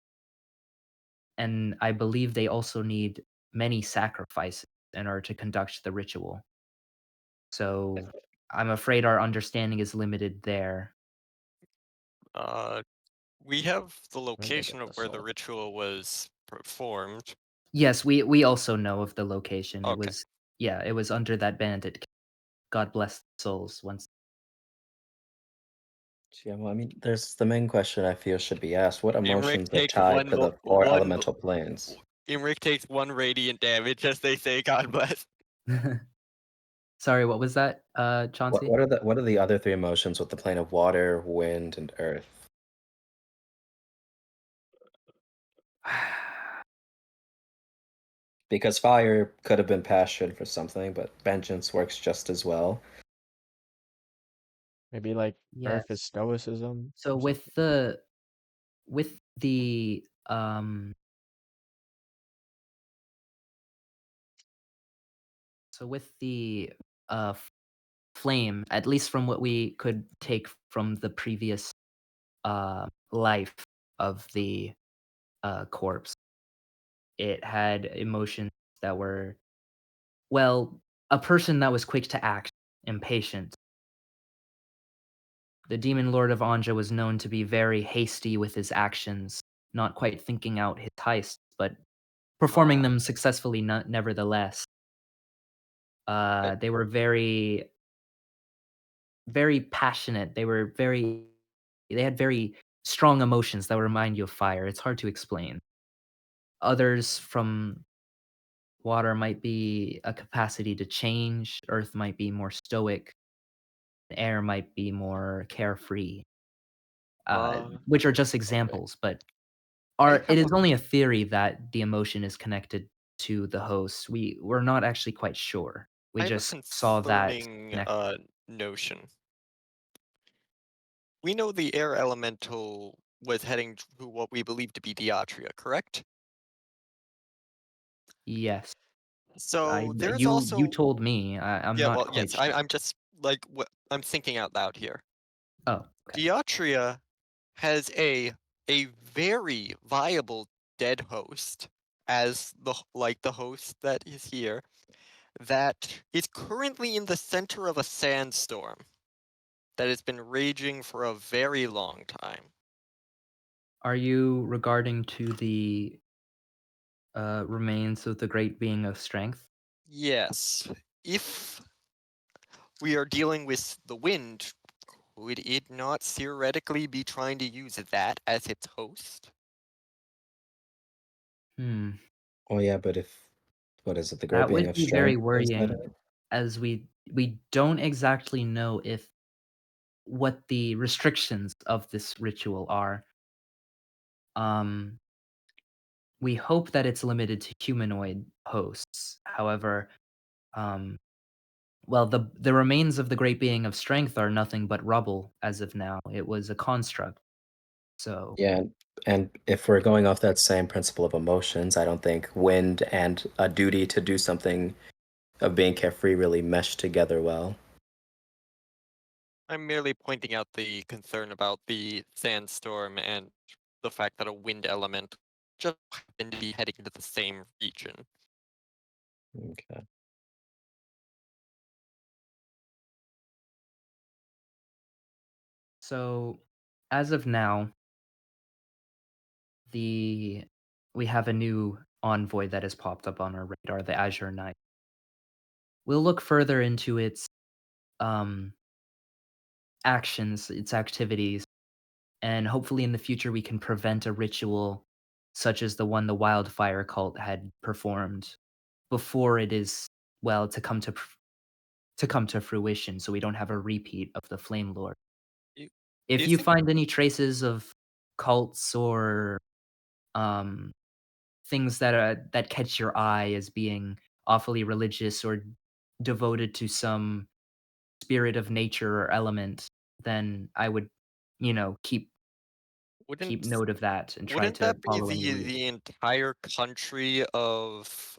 And I believe they also need many sacrifices in order to conduct the ritual. So I'm afraid our understanding is limited there. Uh, we have the Where did I location get of the where the soul? ritual was performed. Yes, we also know of the location. Okay. It was under that bandit. God bless the souls once. Yeah, well, I mean, there's the main question I feel should be asked. What Imric emotions are takes tied to the four elemental planes? Imric takes 1 radiant damage as they say God bless. Sorry, what was that, What Chauncey? what are the other three emotions with the plane of water, wind, and earth? Because fire could have been passion for something, but vengeance works just as well. Maybe like Earth is Yes. stoicism So or something. with the uh flame, at least from what we could take from the previous life of the corpse, it had emotions that were, well, a person that was quick to act, impatient. The demon lord of Anja was known to be very hasty with his actions, not quite thinking out his heists, but performing Ah, them successfully nevertheless. I, They were very very passionate. They had very strong emotions that would remind you of fire. It's hard to explain. Others from water might be a capacity to change, earth might be more stoic, air might be more carefree, which are just Okay. examples, but I it have a is only a theory that the emotion is connected to the host. We're not actually quite sure. We I have a just saw that concerning connect. notion. We know the air elemental was heading to what we believe to be Diatria, correct? Yes. I So there's you also told me. I'm yeah, not well, quite yes, sure. I'm just like what I'm thinking out loud here. Oh, okay. Diatria has a very viable dead host as the host that is here that is currently in the center of a sandstorm that has been raging for a very long time. Are you regarding to the remains of the great being of strength? Yes, if we are dealing with the wind, could it not theoretically be trying to use that as its host? Hmm. Oh yeah, but if what is it? The great That being would of be very strength inside worrying, of it? as we don't exactly know if what the restrictions of this ritual are. Um, we hope that it's limited to humanoid hosts. However, um, well, the remains of the great being of strength are nothing but rubble as of now. It was a construct. So, Yeah, and if we're going off that same principle of emotions, I don't think wind and a duty to do something of being carefree really mesh together well. I'm merely pointing out the concern about the sandstorm and the fact that a wind element just happened to be heading into the same region. Okay. so as of now, the we have a new envoy that has popped up on our radar, the Azure Knight. We'll look further into its um, actions, its activities, and hopefully in the future we can prevent a ritual such as the one the wildfire cult had performed before it is well to come to fruition, so we don't have a repeat of the Flame Lord. You, do If you you think find any traces of cults or um, things that catch your eye as being awfully religious or devoted to some spirit of nature or element, then I would, keep wouldn't note of that and try wouldn't to that be follow any route. the entire country of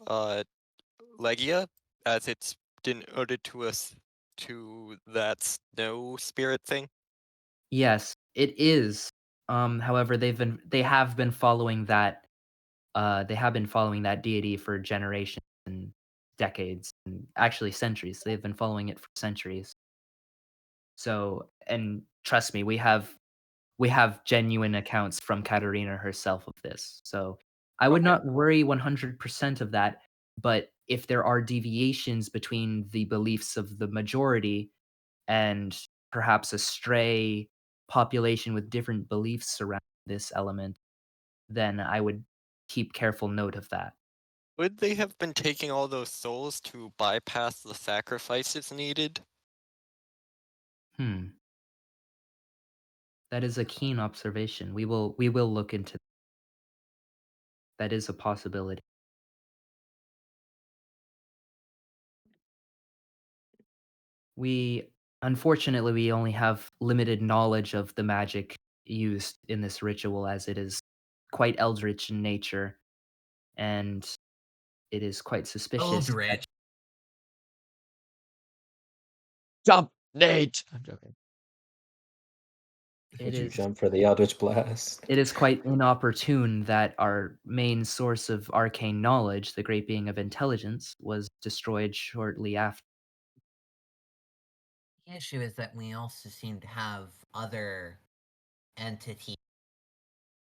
Legia as it's denoted to us to that snow spirit thing? Yes, it is. However, they have been following that deity for generations and decades and actually centuries. They've been following it for centuries. So, and trust me, we have genuine accounts from Katerina herself of this. So, I would Okay. not worry 100% of that, but if there are deviations between the beliefs of the majority and perhaps a stray population with different beliefs around this element, then I would keep careful note of that. Would they have been taking all those souls to bypass the sacrifices needed? Hmm, that is a keen observation. We will look into that is a possibility. We unfortunately, we only have limited knowledge of the magic used in this ritual as it is quite eldritch in nature, and it is quite suspicious that Eldritch. Jump, Nate. I'm joking. it Would you is jump for the Eldritch Blast? it is quite inopportune that our main source of arcane knowledge, the great being of intelligence, was destroyed shortly after. The issue is that we also seem to have other entities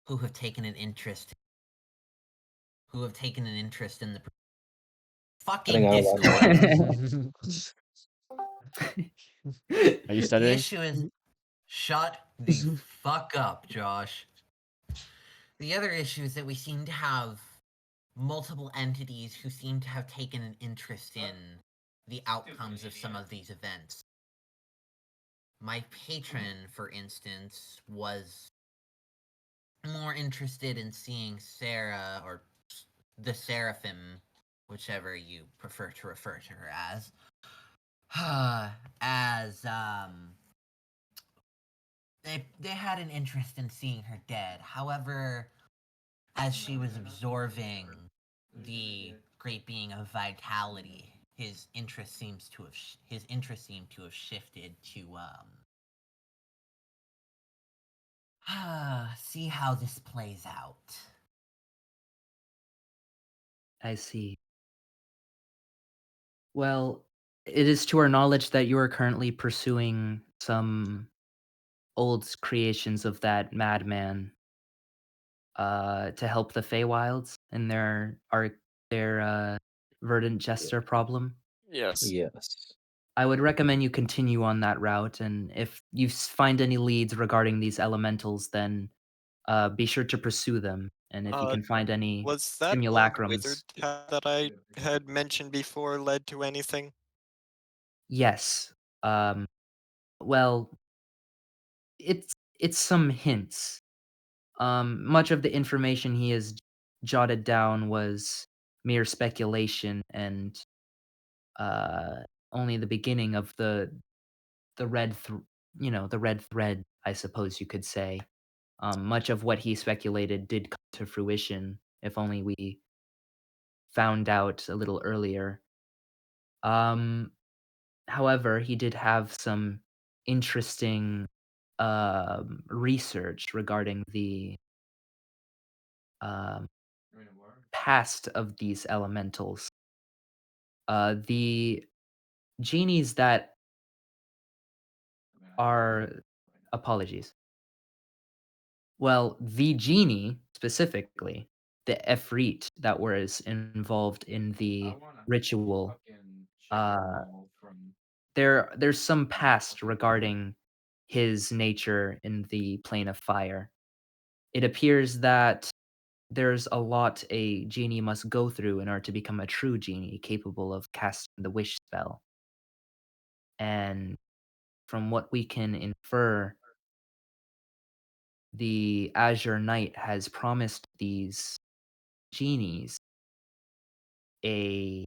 who have taken an interest in the Cutting fucking out a lot of Discord. noise. Are you The stuttering? issue is, shut the fuck up, Josh. The other issue is that we seem to have multiple entities who seem to have taken an interest in the outcomes of some of these events. My patron, for instance, was more interested in seeing Sarah, or the Seraphim, whichever you prefer to refer to her as, as they had an interest in seeing her dead. However, as she was absorbing the great being of vitality, his interest seemed to have shifted to see how this plays out. I see. Well, it is to our knowledge that you are currently pursuing some old creations of that madman, to help the Feywilds in their verdant Yeah. jester problem. Yes. Yes. I would recommend you continue on that route, and if you find any leads regarding these elementals, then be sure to pursue them. And if you Uh, can find any was that old wizard simulacrums, tower that I had mentioned before led to anything? yes. Um, well, it's some hints. Much of the information he has jotted down was mere speculation and uh, only the beginning of the the red thread, I suppose you could say. Much of what he speculated did come to fruition, if only we found out a little earlier. Um, However, he did have some interesting research regarding the um, past of these elementals. The genies that are apologies. Well, the genie specifically, the Efreet that was involved in I the wanna ritual, fucking check the uh, mall from there's some past regarding his nature in the plane of fire. It appears that there's a lot a genie must go through in order to become a true genie capable of casting the wish spell. And from what we can infer, the Azure Knight has promised these genies a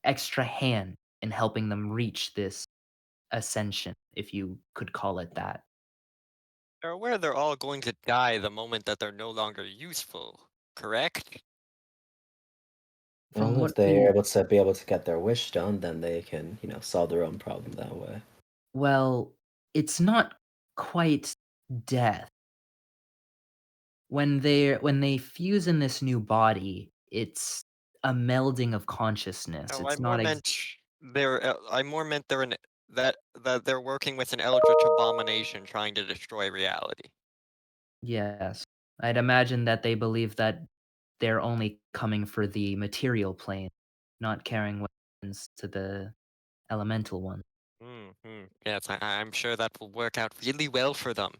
extra hand in helping them reach this ascension, if you could call it that. They're aware they're all going to die the moment that they're no longer useful, correct? From Well, if what they're we able to get their wish done, then they can, solve their own problem that way. well, it's not quite death. When they fuse in this new body, it's a melding of consciousness. No, It's not I more meant they're that they're working with an eldritch abomination trying to destroy reality. yes. I'd imagine that they believe that they're only coming for the material plane, not carrying weapons to the elemental one. Yes, I'm sure that will work out really well for them.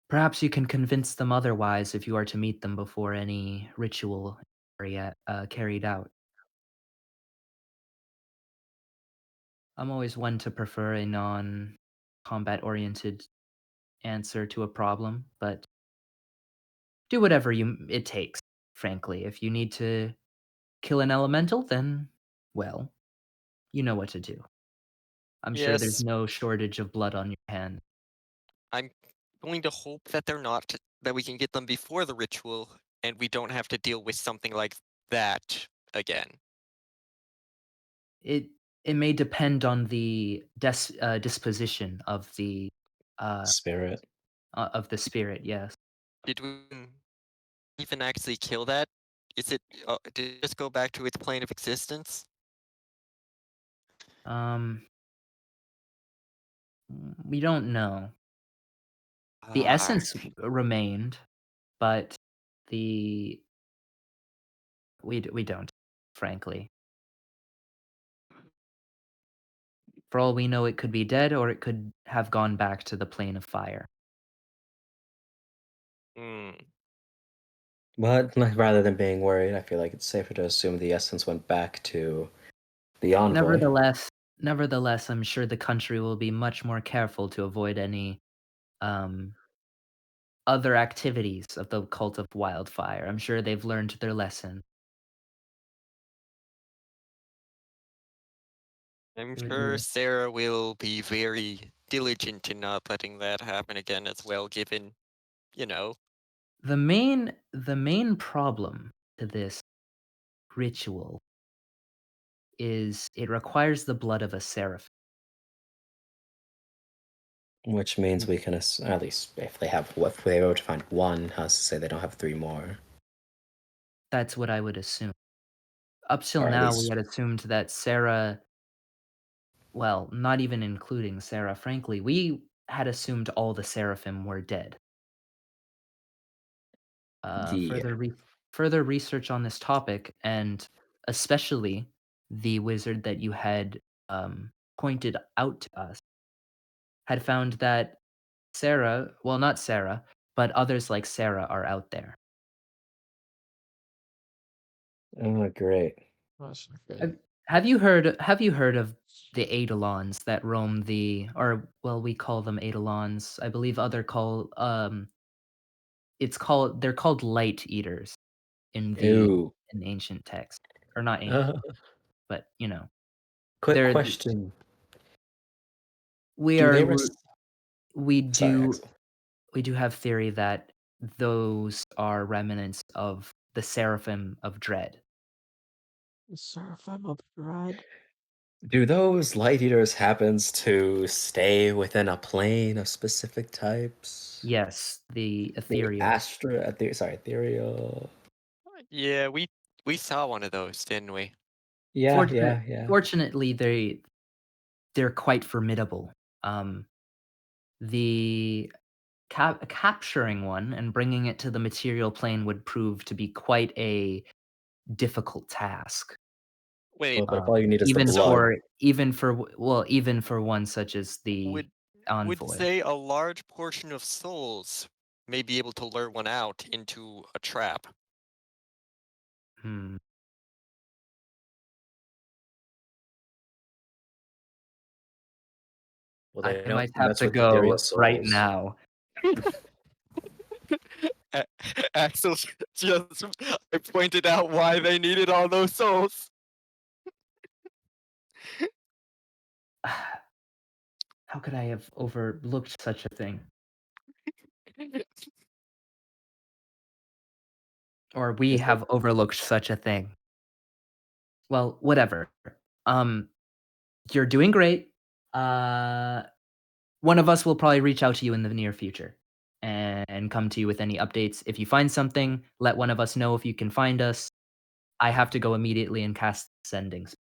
Perhaps you can convince them otherwise if you are to meet them before any ritual carried out. I'm always one to prefer a non-combat oriented answer to a problem, but do whatever it takes, frankly. If you need to kill an elemental, then, well, you know what to do. I'm sure there's Yes, no shortage of blood on your hands. I'm going to hope that that we can get them before the ritual and we don't have to deal with something like that again. It it may depend on the disposition uh, Spirit. of the spirit, yes. Did we even actually kill that? Did it just go back to its plane of existence? Um, we don't know. The Ah, essence remained, but the we don't, frankly. For all we know, it could be dead or it could have gone back to the plane of fire. Hmm. But like, rather than being worried, I feel like it's safer to assume the essence went back to the envoy. Nevertheless, I'm sure the country will be much more careful to avoid any, um, other activities of the cult of wildfire. I'm sure they've learned their lesson. I'm It would sure be Sarah will be very diligent in not letting that happen again as well, given, you know. the main problem to this ritual is it requires the blood of a seraph. Which means we can, at least if they were to find one, how's to say they don't have three more? That's what I would assume. Up till Or at now, we least, had assumed that Sarah, well, not even including Sarah, frankly, we had assumed all the seraphim were dead. Uh, yeah. further re- further research on this topic, and especially the wizard that you had pointed out to us, had found that Sarah, well, not Sarah, but others like Sarah are out there. Oh, great. That's not great. Have, have you heard of the Eidolons that roam the, or well, we call them Eidolons. I believe other call they're called light eaters in the Ew. in ancient text, or not ancient, Uh, but quick they're question. we Do are they ru- we Sorry, do Axel. we do have theory that those are remnants of the seraphim of dread. Seraphim of Dread. Do those light eaters happens to stay within a plane of specific types? Yes, the The ethereal. Astra, sorry, ethereal. Yeah, we saw one of those, didn't we? Yeah, Fortunate, yeah, yeah. fortunately, they're quite formidable. Um, the capturing one and bringing it to the material plane would prove to be quite a difficult task. Wait, Well, but if all you need is the Even so blood, for even for well, even for one such as the would would envoy. say a large portion of souls may be able to lure one out into a trap. Hmm. well, I they don't might have mess to with ethereal go right souls. now. A- Axel just I pointed out why they needed all those souls. How could I have overlooked such a thing? Or we Is it? have overlooked such a thing. Well, whatever. Um, you're doing great. Uh, one of us will probably reach out to you in the near future and come to you with any updates. If you find something, let one of us know if you can find us. I have to go immediately and cast sendings.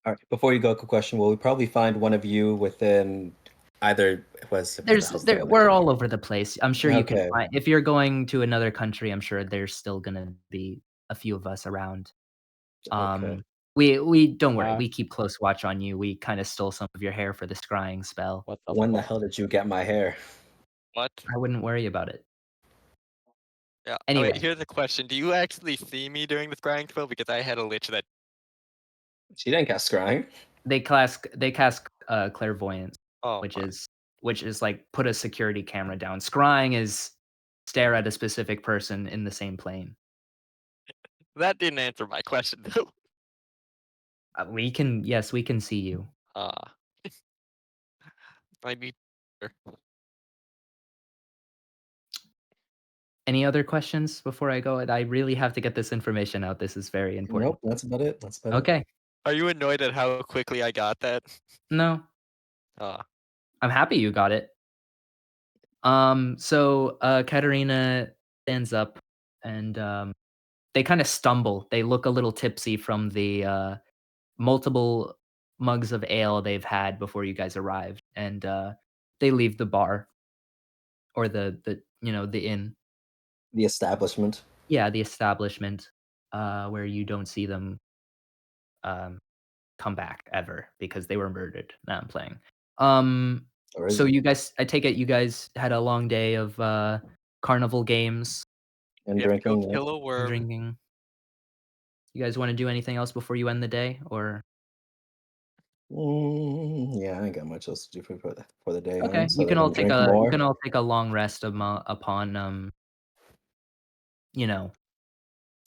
All right, before you go, quick question. Will we probably find one of you within either, where the hell's the other We're all country? over the place. I'm sure you can Okay, find, if you're going to another country, I'm sure there's still gonna be a few of us around. okay. We don't worry, Ah, we keep close watch on you. We kinda stole some of your hair for the scrying spell. what the When the fuck? hell did you get my hair? What? I wouldn't worry about it. Yeah. Oh, wait, Anyway, here's a question. Do you actually see me during the scrying spell? Because I had a lich that. She didn't cast scrying. they cast clairvoyance, Oh which my. is like put a security camera down. Scrying is stare at a specific person in the same plane. That didn't answer my question though. Yes, we can see you. Uh, I need. Any other questions before I go? I really have to get this information out. This is very important. Nope, that's about it. That's about it. Okay. Are you annoyed at how quickly I got that? No, Uh, I'm happy you got it. So Katerina stands up and they kind of stumble. They look a little tipsy from the multiple mugs of ale they've had before you guys arrived, and they leave the bar or the inn. The establishment. Yeah, the establishment where you don't see them come back ever because they were murdered. Now I'm playing. Um, Or is so it? you guys, I take it you guys had a long day of carnival games And We have to go drinking, yep. kill a and worm. drinking. You guys want to do anything else before you end the day, or Yeah, I ain't got much else to do for the day okay? ends other than drink You more. can all take a long rest upon you know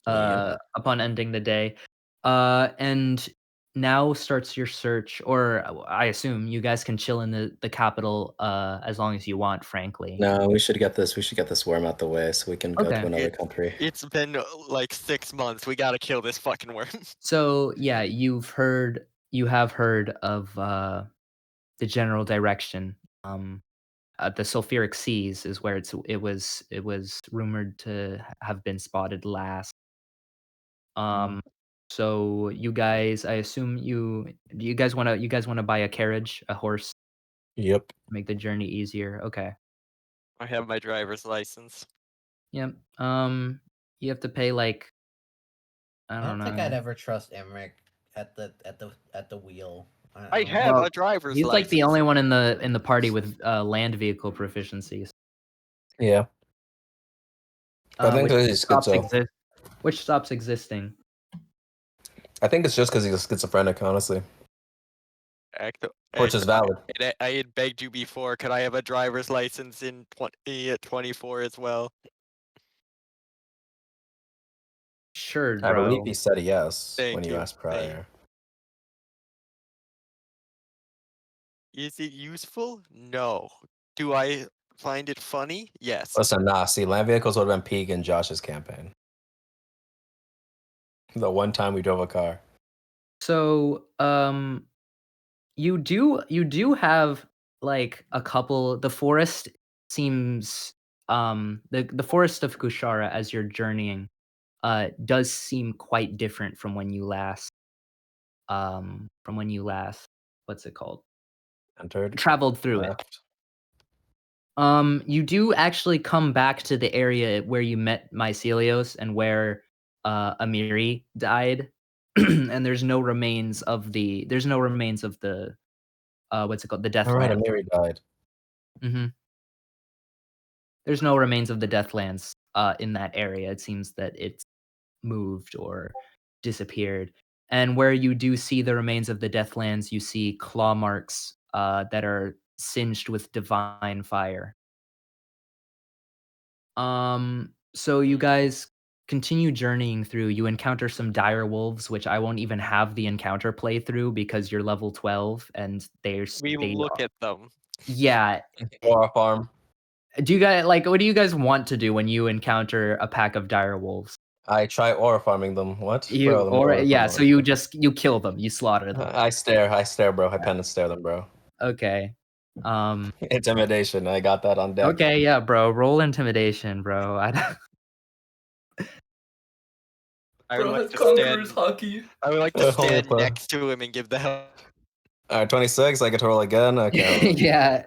Yeah. upon ending the day. And now starts your search, or I assume you guys can chill in the capital as long as you want, frankly. No, we should get this worm out the way so we can go to Okay. another It country. it's been like 6 months. We gotta kill this fucking worm. So yeah, you have heard of the general direction. The sulfuric seas is where it was rumored to have been spotted last. Mm. Um, so you guys, I assume do you guys wanna buy a carriage, a horse, to Yep. make the journey easier? Okay. I have my driver's license. Yep. You have to pay like, I I don't don't think I'd know. ever trust Emmerich at the wheel. I I don't have know. a Well, driver's he's like the license. only one in the party with land vehicle proficiencies, Yeah. I think which that he's schizo. stops existing. I think it's just because he's schizophrenic, honestly, Act- which is And valid. I had begged you before. Could I have a driver's license in 2024 as well? Sure, I believe bro. he said yes when Thank you you. asked prior. Is it useful? No. Do I find it funny? Yes. Listen, nah, see, land vehicles would have been peak in Josh's campaign. The one time we drove a car. So, you do have like a couple. The forest seems the forest of Kushara as you're journeying does seem quite different from when you last what's it called? Entered, Traveled through it. left. You do actually come back to the area where you met Mycelios and where Amiri died. And there's no remains of the what's it called? The All right, Deathlands. Amiri died. Mhm. There's no remains of the Deathlands in that area. It seems that it's moved or disappeared. And where you do see the remains of the Deathlands, you see claw marks that are singed with divine fire. So you guys continue journeying through. You encounter some dire wolves, which I won't even have the encounter playthrough because you're level 12 and We they look are, at them. yeah. Or a farm. Do you guys like what do you guys want to do when you encounter a pack of dire wolves? I try aura farming them. What? You Bro, let me or aura yeah, farm so them. you kill them, you slaughter them. I stare, bro. I pen and stare them, bro. Okay. Intimidation. I got that on deck. Okay, yeah, bro. Roll intimidation, bro. I would Bro like has to conqueror's stand. hockey. I would like to Hold stand up. next to him and give the help. All right, 26. I get to roll again. Okay, hold on. Yeah.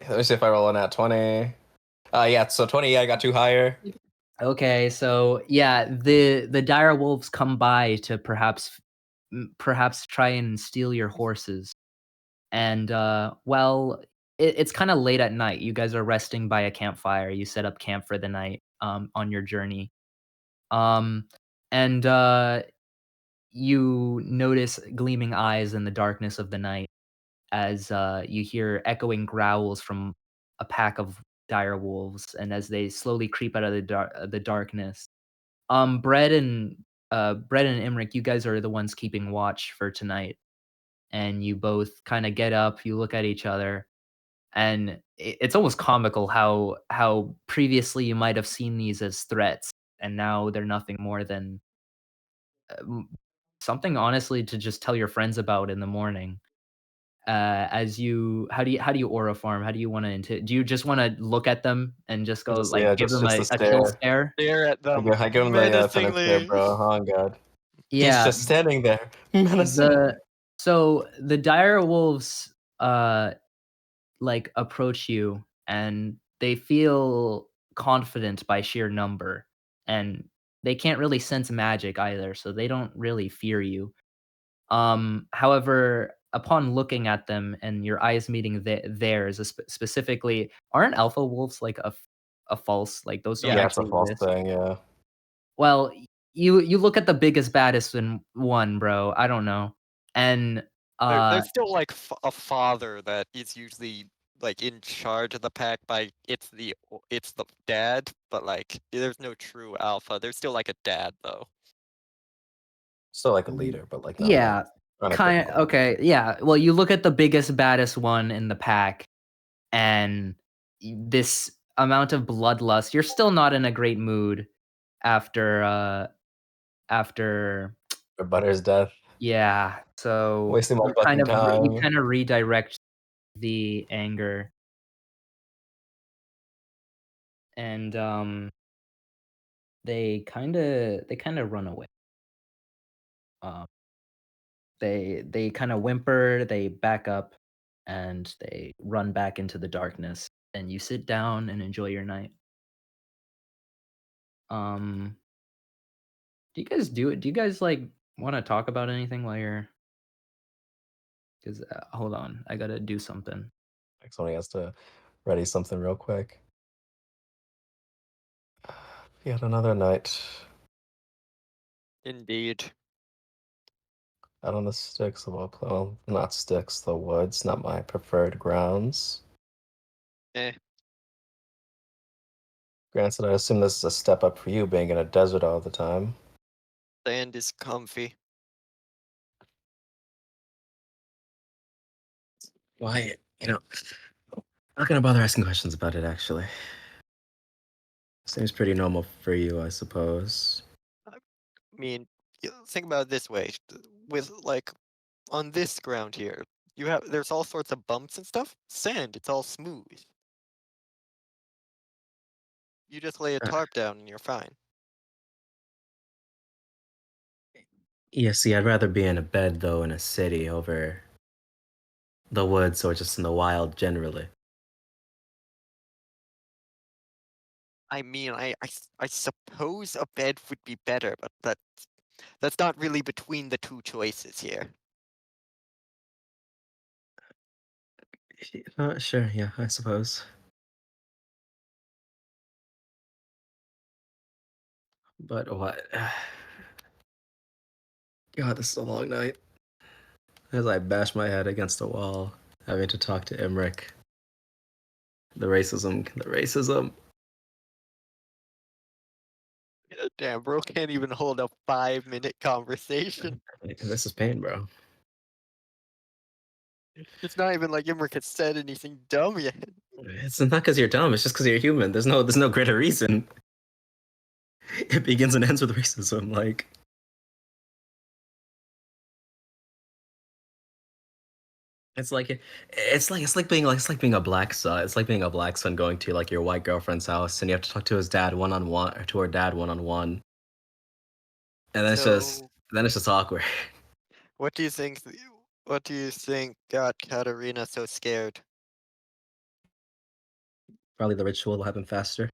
Let me see if I roll in at 20. Yeah, so 20. Yeah, I got two higher. Okay, so yeah, the dire wolves come by to perhaps try and steal your horses. And well, it's kind of late at night. You guys are resting by a campfire. You set up camp for the night on your journey. Um and you notice gleaming eyes in the darkness of the night as you hear echoing growls from a pack of dire wolves, and as they slowly creep out of the darkness. Brett and Imric, you guys are the ones keeping watch for tonight, and you both kind of get up. You look at each other, and it's almost comical how previously you might have seen these as threats, and now they're nothing more than um, something honestly to just tell your friends about in the morning. As you how do you aura farm? How do you want to do you just want to look at them and just go Just like yeah, give them just a a kill stare. stare? Stare at them I give him the pen and stare, menacingly. bro. Oh god. He's Yeah, just standing there, menacing. the so the dire wolves like approach you and they feel confident by sheer number, and they can't really sense magic either, so they don't really fear you. However, upon looking at them and your eyes meeting theirs, specifically, aren't alpha wolves like a false like those don't Yeah. Yeah, it's a actually false exist? thing, yeah. Well, you look at the biggest, baddest in one, bro. I don't know, and There's still like a father that is usually like in charge of the pack by it's the dad, but like there's no true alpha. There's still like a dad though. Still like a y- leader, but like yeah, not a good kind one. okay, yeah. Well, you look at the biggest, baddest one in the pack, and this amount of bloodlust. You're still not in a great mood after after For Butter's death, yeah. So wasting my fucking you time. kind of redirect the anger and they kind of run away. Um, they kind of whimper, they back up, and they run back into the darkness. And you sit down and enjoy your night. Um, do you guys do it? Do you guys like want to talk about anything while you're? Because hold on, I gotta do something. Like somebody has to ready something real quick. Yet another night Indeed. out on the sticks of well, not sticks, the woods, not my preferred grounds. Eh, Granted, I assume this is a step up for you being in a desert all the time. sand is comfy. Why, not gonna bother asking questions about it actually. Seems pretty normal for you, I suppose. I mean, think about it this way. With like on this ground here, there's all sorts of bumps and stuff. Sand, it's all smooth. You just lay a Uh, tarp down and you're fine. yeah, see, I'd rather be in a bed though in a city over the woods or just in the wild generally. I mean, I suppose a bed would be better, but that's not really between the two choices here. Sure, yeah, I suppose. But what? God, this is a long night. As I bash my head against the wall, having to talk to Emmerich. The racism, the racism. Damn, bro can't even hold a 5-minute conversation. This is pain, bro. It's not even like Imric has said anything dumb yet. It's not because you're dumb. It's just because you're human. There's no greater reason. It begins and ends with racism. Like it's like being a black son. It's like being a black son going to like your white girlfriend's house and you have to talk to his dad one on one or to her dad one on one, and So, then it's just awkward. what do you think? What do you think got Katarina so scared? Probably the ritual will happen faster.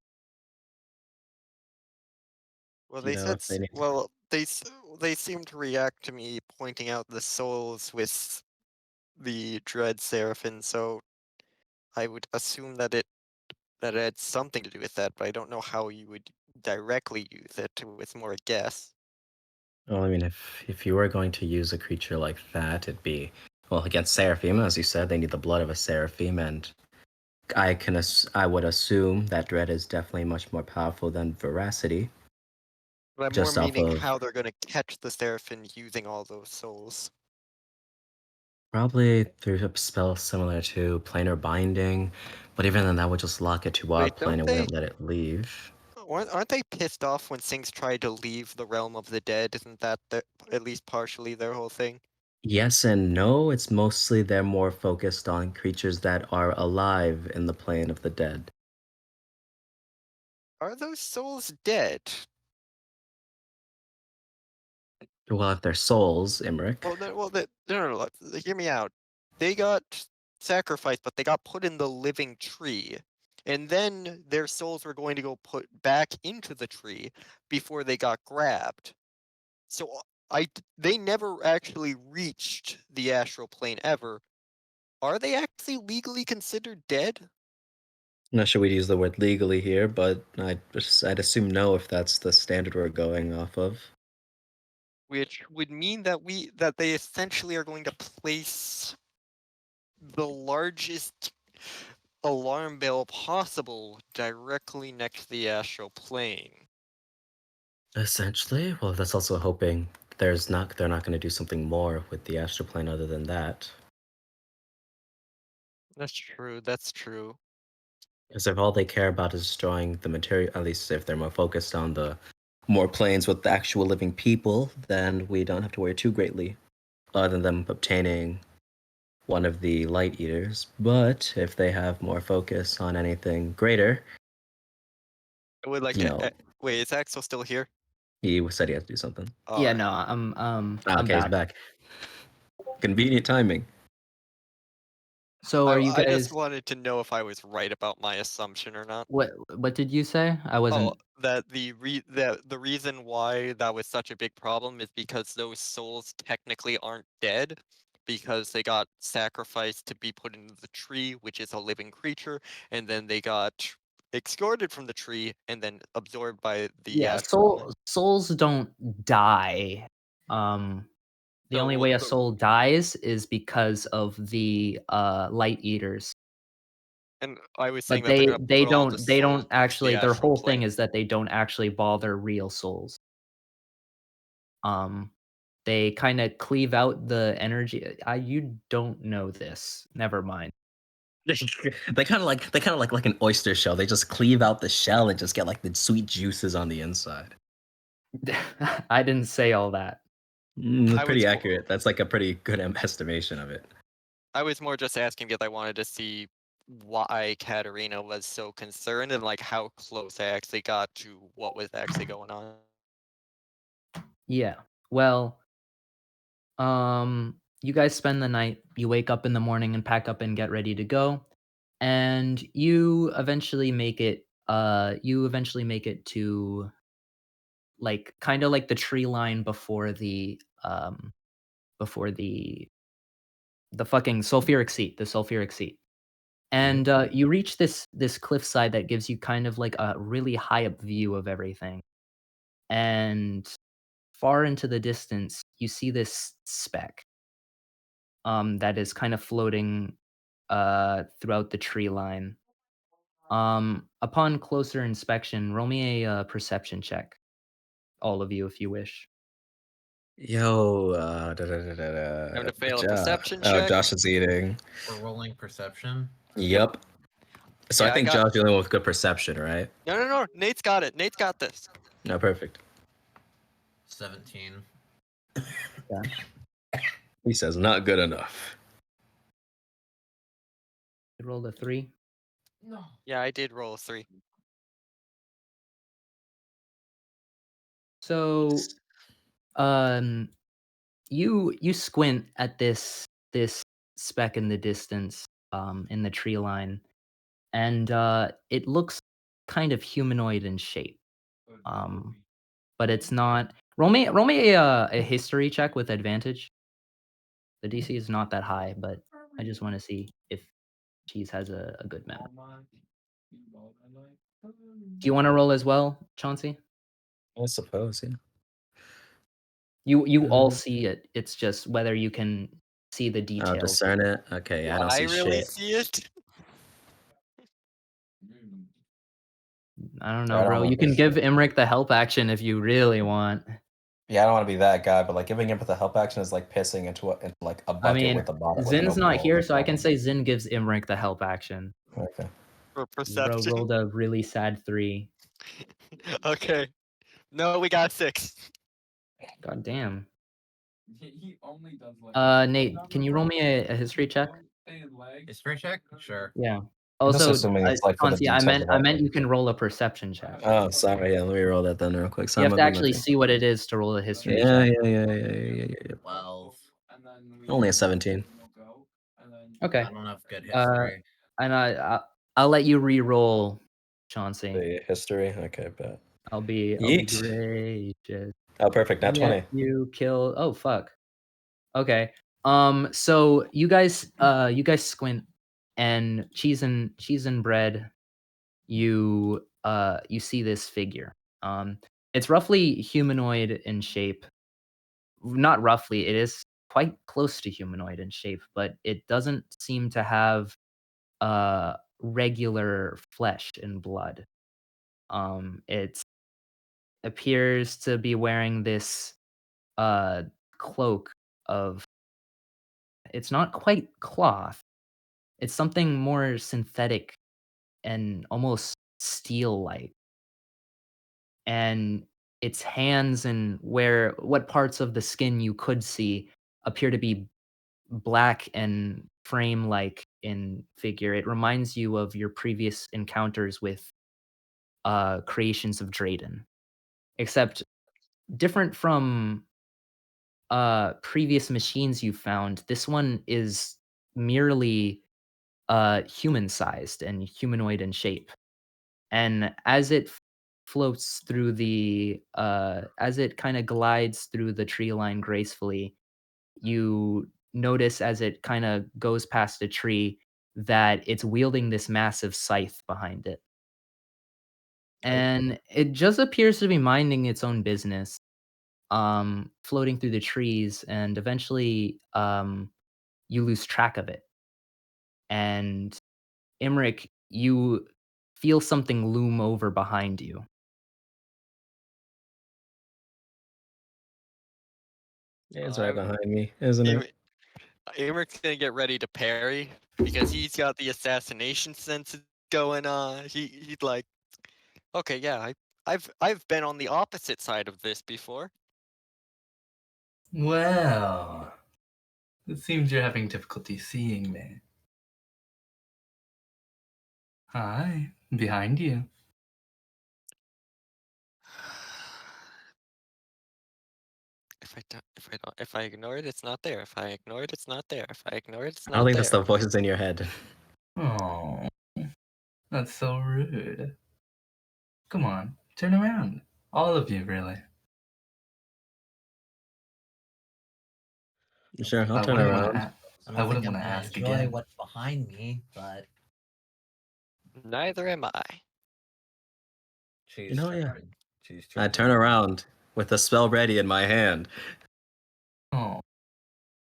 Well, You they know, said. if they need. Well, they seem to react to me pointing out the souls with the Dread Seraphim. So I would assume that it had something to do with that, but I don't know how you would directly use it with more guess. Well, I mean, if you were going to use a creature like that, it'd be well against seraphim, as you said, they need the blood of a seraphim, and I would assume that dread is definitely much more powerful than veracity, But I'm more just off meaning of how they're gonna catch the Seraphim using all those souls. probably through a spell similar to planar binding, but even then, that would just lock it to our Wait, plane don't and they? wouldn't let it leave. Aren't they pissed off when things try to leave the realm of the dead? Isn't that at least partially their whole thing? Yes and no. It's mostly they're more focused on creatures that are alive in the plane of the dead. Are those souls dead? Well, if they're souls, Imric. No, hear me out. They got sacrificed, but they got put in the living tree. And then their souls were going to go put back into the tree before they got grabbed. So they never actually reached the astral plane ever. Are they actually legally considered dead? I'm not sure we'd use the word legally here, but I'd assume no if that's the standard we're going off of. Which would mean that they essentially are going to place the largest alarm bell possible directly next to the astral plane. Essentially, well, that's also hoping they're not going to do something more with the astral plane other than that. That's true. That's true. Because if all they care about is destroying the material, at least if they're more focused on the more planes with the actual living people, then we don't have to worry too greatly, other than them obtaining one of the light eaters. But if they have more focus on anything greater, I would like you to. know, Wait, is Axel still here? he said he had to do something. All Yeah, right. no, I'm Okay, he's back. back. Convenient timing. So are you I just guys wanted to know if I was right about my assumption or not. what did you say? I Oh, wasn't that the reason why that was such a big problem is because those souls technically aren't dead because they got sacrificed to be put into the tree, which is a living creature, and then they got escorted from the tree and then absorbed by the Yeah, astral plane. souls don't die. The only So way a soul dies is because of the light eaters. and I was saying But that they're gonna put all the they souls don't into the actually their astral whole thing plane. is that they don't actually bother real souls. Um they kind of cleave out the energy. You don't know this. Never mind. They kind of like an oyster shell. They just cleave out the shell and just get like the sweet juices on the inside. I didn't say all that. I Pretty was accurate. That's like a pretty good estimation of it. I was more just asking because I wanted to see why Katerina was so concerned and like how close I actually got to what was actually going on. Yeah. Well, you guys spend the night. You wake up in the morning and pack up and get ready to go. And you eventually make it to like kind of like the tree line before the fucking sulfuric seat. And you reach this cliffside that gives you kind of like a really high up view of everything. And far into the distance, you see this speck that is kind of floating throughout the tree line. Upon closer inspection, roll me a perception check, all of you, if you wish. Yo, Time to fail a Ja- perception oh, check. Josh is eating. We're rolling perception. Yep. Yep. So I Yeah, I think got. Josh dealing with good perception, right? No. Nate's got it. Nate's got this. No, perfect. 17. He says not good enough. You rolled a 3. Yeah, I did roll a 3. So, um, you squint at this speck in the distance, in the tree line, and it looks kind of humanoid in shape. But it's not. Roll me a history check with advantage. The DC is not that high, but I just want to see if Cheese has a good memory. Do you want to roll as well, Chauncey? I suppose, yeah. You all see it. It's just whether you can see the I'll details. discern it. Okay, Do I don't I see really shit. see it? I don't know, I don't bro. wanna You be, can give Imric the help action if you really want. yeah, I don't want to be that guy, but like giving him the help action is like pissing into like a I bucket mean, with a bottle with an Zin's open not hole in here, the so I can bottom. say Zin gives Imric the help action. Okay. For Bro perception. rolled a really sad 3. Okay. No, we got 6. God damn. He only does like. Nate, can you roll me a history check? History check? Sure. Yeah. I'm just Also, assuming it's like for the Chauncey, details of I what. meant you can roll a perception check. Oh, sorry. Yeah, let me roll that then real quick. You Sorry, have I'm to gonna be actually see what it is to roll a history Yeah, check. yeah. 12. Only a 17. Okay. I don't have good Uh, history. and I'll let you re-roll, Chauncey. The history. Okay, bet. I'll be Yeet. gracious. Oh, perfect. Nat Yeah, 20. you kill. Oh fuck. Okay. So you guys squint, and cheese and bread. You see this figure. It's roughly humanoid in shape. Not roughly. It is quite close to humanoid in shape, but it doesn't seem to have regular flesh and blood. It appears to be wearing this uh cloak of, it's not quite cloth. It's something more synthetic and almost steel-like. And its hands and where what parts of the skin you could see appear to be black and frame-like in figure. It reminds you of your previous encounters with creations of Drayden, except different from previous machines you found. This one is merely human-sized and humanoid in shape. And as it floats through as it kinda glides through the tree line gracefully, you notice as it kinda goes past a tree that it's wielding this massive scythe behind it. Oh, And it just appears to be minding its own business, floating through the trees, and eventually, you lose track of it. And Imric, you feel something loom over behind you. yeah, it's right behind me, isn't it? Americ's gonna get ready to parry because he's got the assassination sense going on. He'd like, okay, yeah, I've been on the opposite side of this before. Well, it seems you're having difficulty seeing me. Hi, behind you. If I ignore it, it's not there. If I ignore it, it's not there. If I ignore it, it's I don't not think that's there. the voices in your head. Oh, that's so rude. Come on, turn around. All of you, really. Sure, I'll I turn wouldn't want to around. ask. I I don't wouldn't think I'm want to gonna ask enjoy again. what's behind me, but Neither am I. You know, yeah. She's I turn around with the spell ready in my hand. Oh,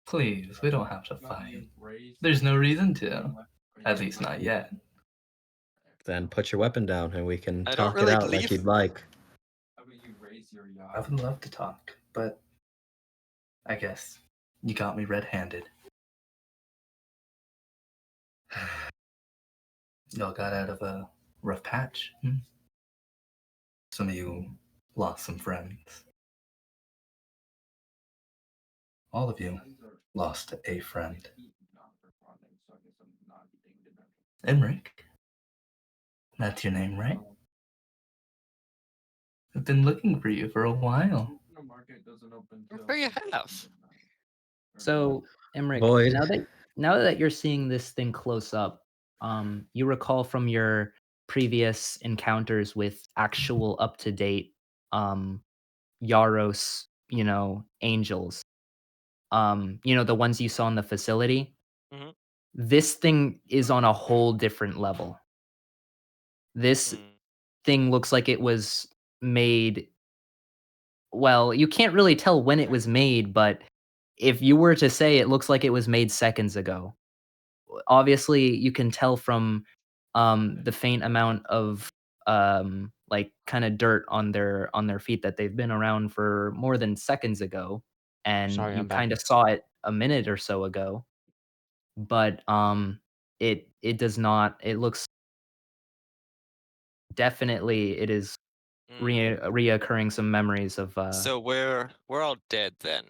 please, we don't have to fight. There's no reason to. At least not yet. Then put your weapon down and we can I don't talk it really out like believe. you'd like. I would love to talk, but I guess you got me red-handed. Y'all got out of a rough patch. Some of you lost some friends. All of you lost a friend. Emric, that's your name, right? I've been looking for you for a while. I'm sure you have. So, Emric, Void. now that you're seeing this thing close up, you recall from your previous encounters with actual up-to-date um Yaros, angels, the ones you saw in the facility. Mhm. This thing is on a whole different level. This Mm. thing looks like it was made, well, you can't really tell when it was made, but if you were to say it looks like it was made seconds ago. Obviously, you can tell from, the faint amount of, like, kinda dirt on their feet that they've been around for more than seconds ago, and Sorry, you I'm back. kinda saw it a minute or so ago. But, it does not, it looks, definitely it is Mm. reoccurring some memories of, So we're all dead then.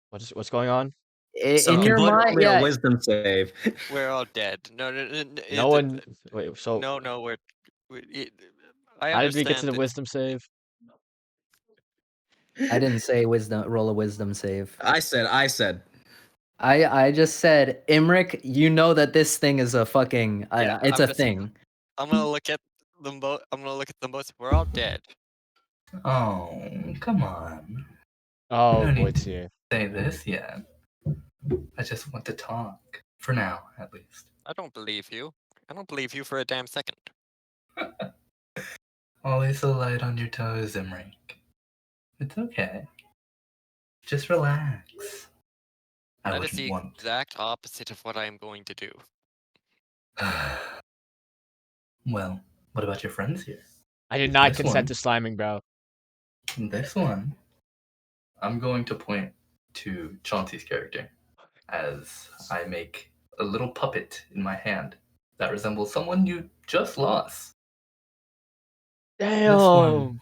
What's going on? You in can your So roll mind, me a yeah. wisdom save. we're all dead. No, no, no, no, No one. Wait. So no. I how did we get to understand the that. wisdom save? I didn't say roll a wisdom save. I said. I just said, Imric, you know that this thing is a fucking, Yeah, it's a thing. I'm gonna look at them both. I'm gonna look at them both. We're all dead. Oh, come on. Oh, No boy, need to TF. say this yet. I just want to talk. For now, at least. I don't believe you. I don't believe you for a damn second. Always so light on your toes, Imric. It's okay. Just relax. I That is wouldn't the want. exact opposite of what I am going to do. Well, what about your friends here? I did not This consent one. to sliming, bro. This one, I'm going to point to Chauncey's character as I make a little puppet in my hand that resembles someone you just lost. This one,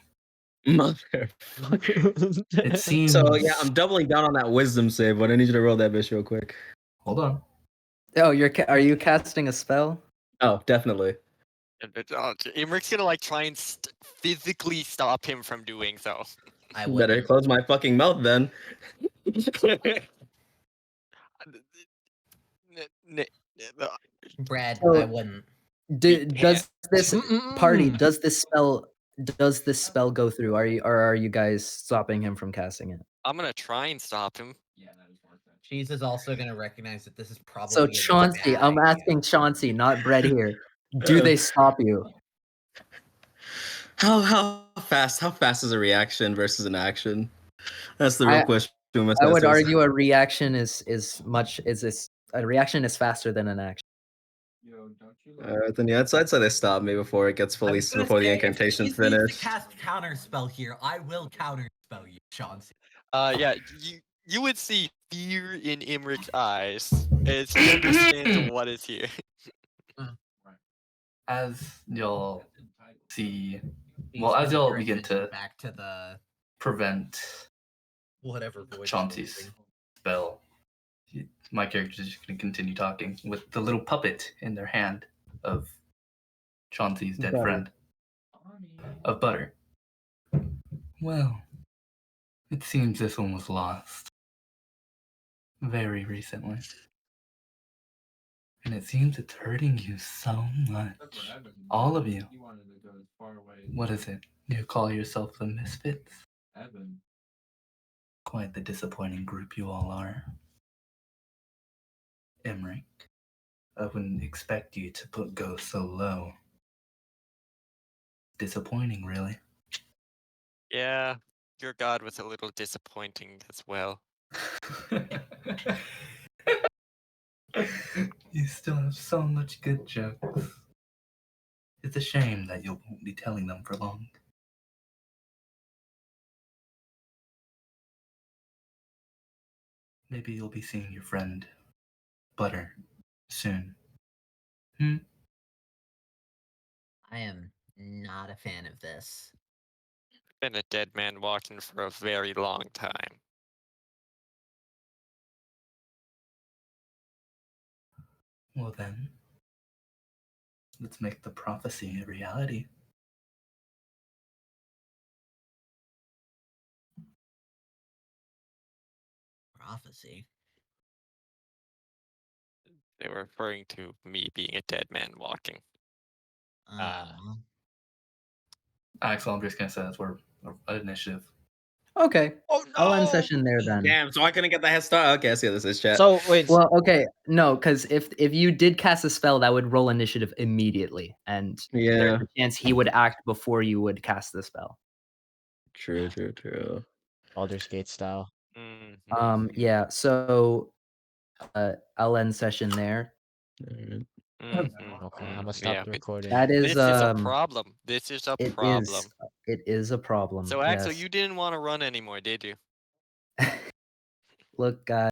Motherfucker. it seems. So yeah, I'm doubling down on that wisdom save, but I need you to roll that bitch real quick. Hold on. Oh, are you casting a spell? Oh, definitely. Imric's gonna like try and physically stop him from doing so. I Better wouldn't. close my fucking mouth then. Brad, So- I wouldn't. Does this party Mm-mm. does this spell go through? Are you guys stopping him from casting it? I'm gonna try and stop him. Yeah, that is worth it. Cheese is also gonna recognize that this is probably So a Chauncey, bad I'm idea. asking Chauncey, not Brett here. Do they stop you? How fast? How fast is a reaction versus an action? That's the real I- question. we must I ask would ourselves. argue a reaction is a reaction is faster than an action. Yo, don't you Then yeah, I'd say they stop me before it gets I fully was gonna before the say, incantation's if Cheese needs finished. to cast counterspell here, I will counterspell you, Chauncey. Yeah, you would see fear in Imric's eyes as he understands what is here. As y'all see, He's well, as gonna y'all direct begin it to back to the prevent whatever voice. Chauncey's spell, my character is just going to continue talking with the little puppet in their hand of Chauncey's dead Butter. friend, of Butter. Well, it seems this one was lost very recently. And it seems it's hurting you so much. All of you. He wanted to go as far away. What is it? You call yourself the Misfits? Evan. Quite the disappointing group you all are. Emmerich, I wouldn't expect you to go so low. Disappointing, really. Yeah, your god was a little disappointing as well. You still have so much good jokes. It's a shame that you won't be telling them for long. Maybe you'll be seeing your friend, Butter, soon. I am not a fan of this. Been a dead man walking for a very long time. Well then, let's make the prophecy a reality. Prophecy. They were referring to me being a dead man walking. Axel, I'm just gonna say that's where initiative. Okay. Oh no! I'll end session there then. Damn, so I couldn't get the head start. Okay, I see how this is, chat. So wait, Well, okay, no, because if you did cast a spell, that would roll initiative immediately, and yeah, there's a chance he would act before you would cast the spell. true. Baldur's Gate style. Mhm. Yeah. So, I'll end session there. Mhm. Okay, I'm gonna stop Yeah, the recording. That is this is a problem. This is a it problem. is a problem. So Axel, yes. you didn't want to run anymore, did you? Look, guys.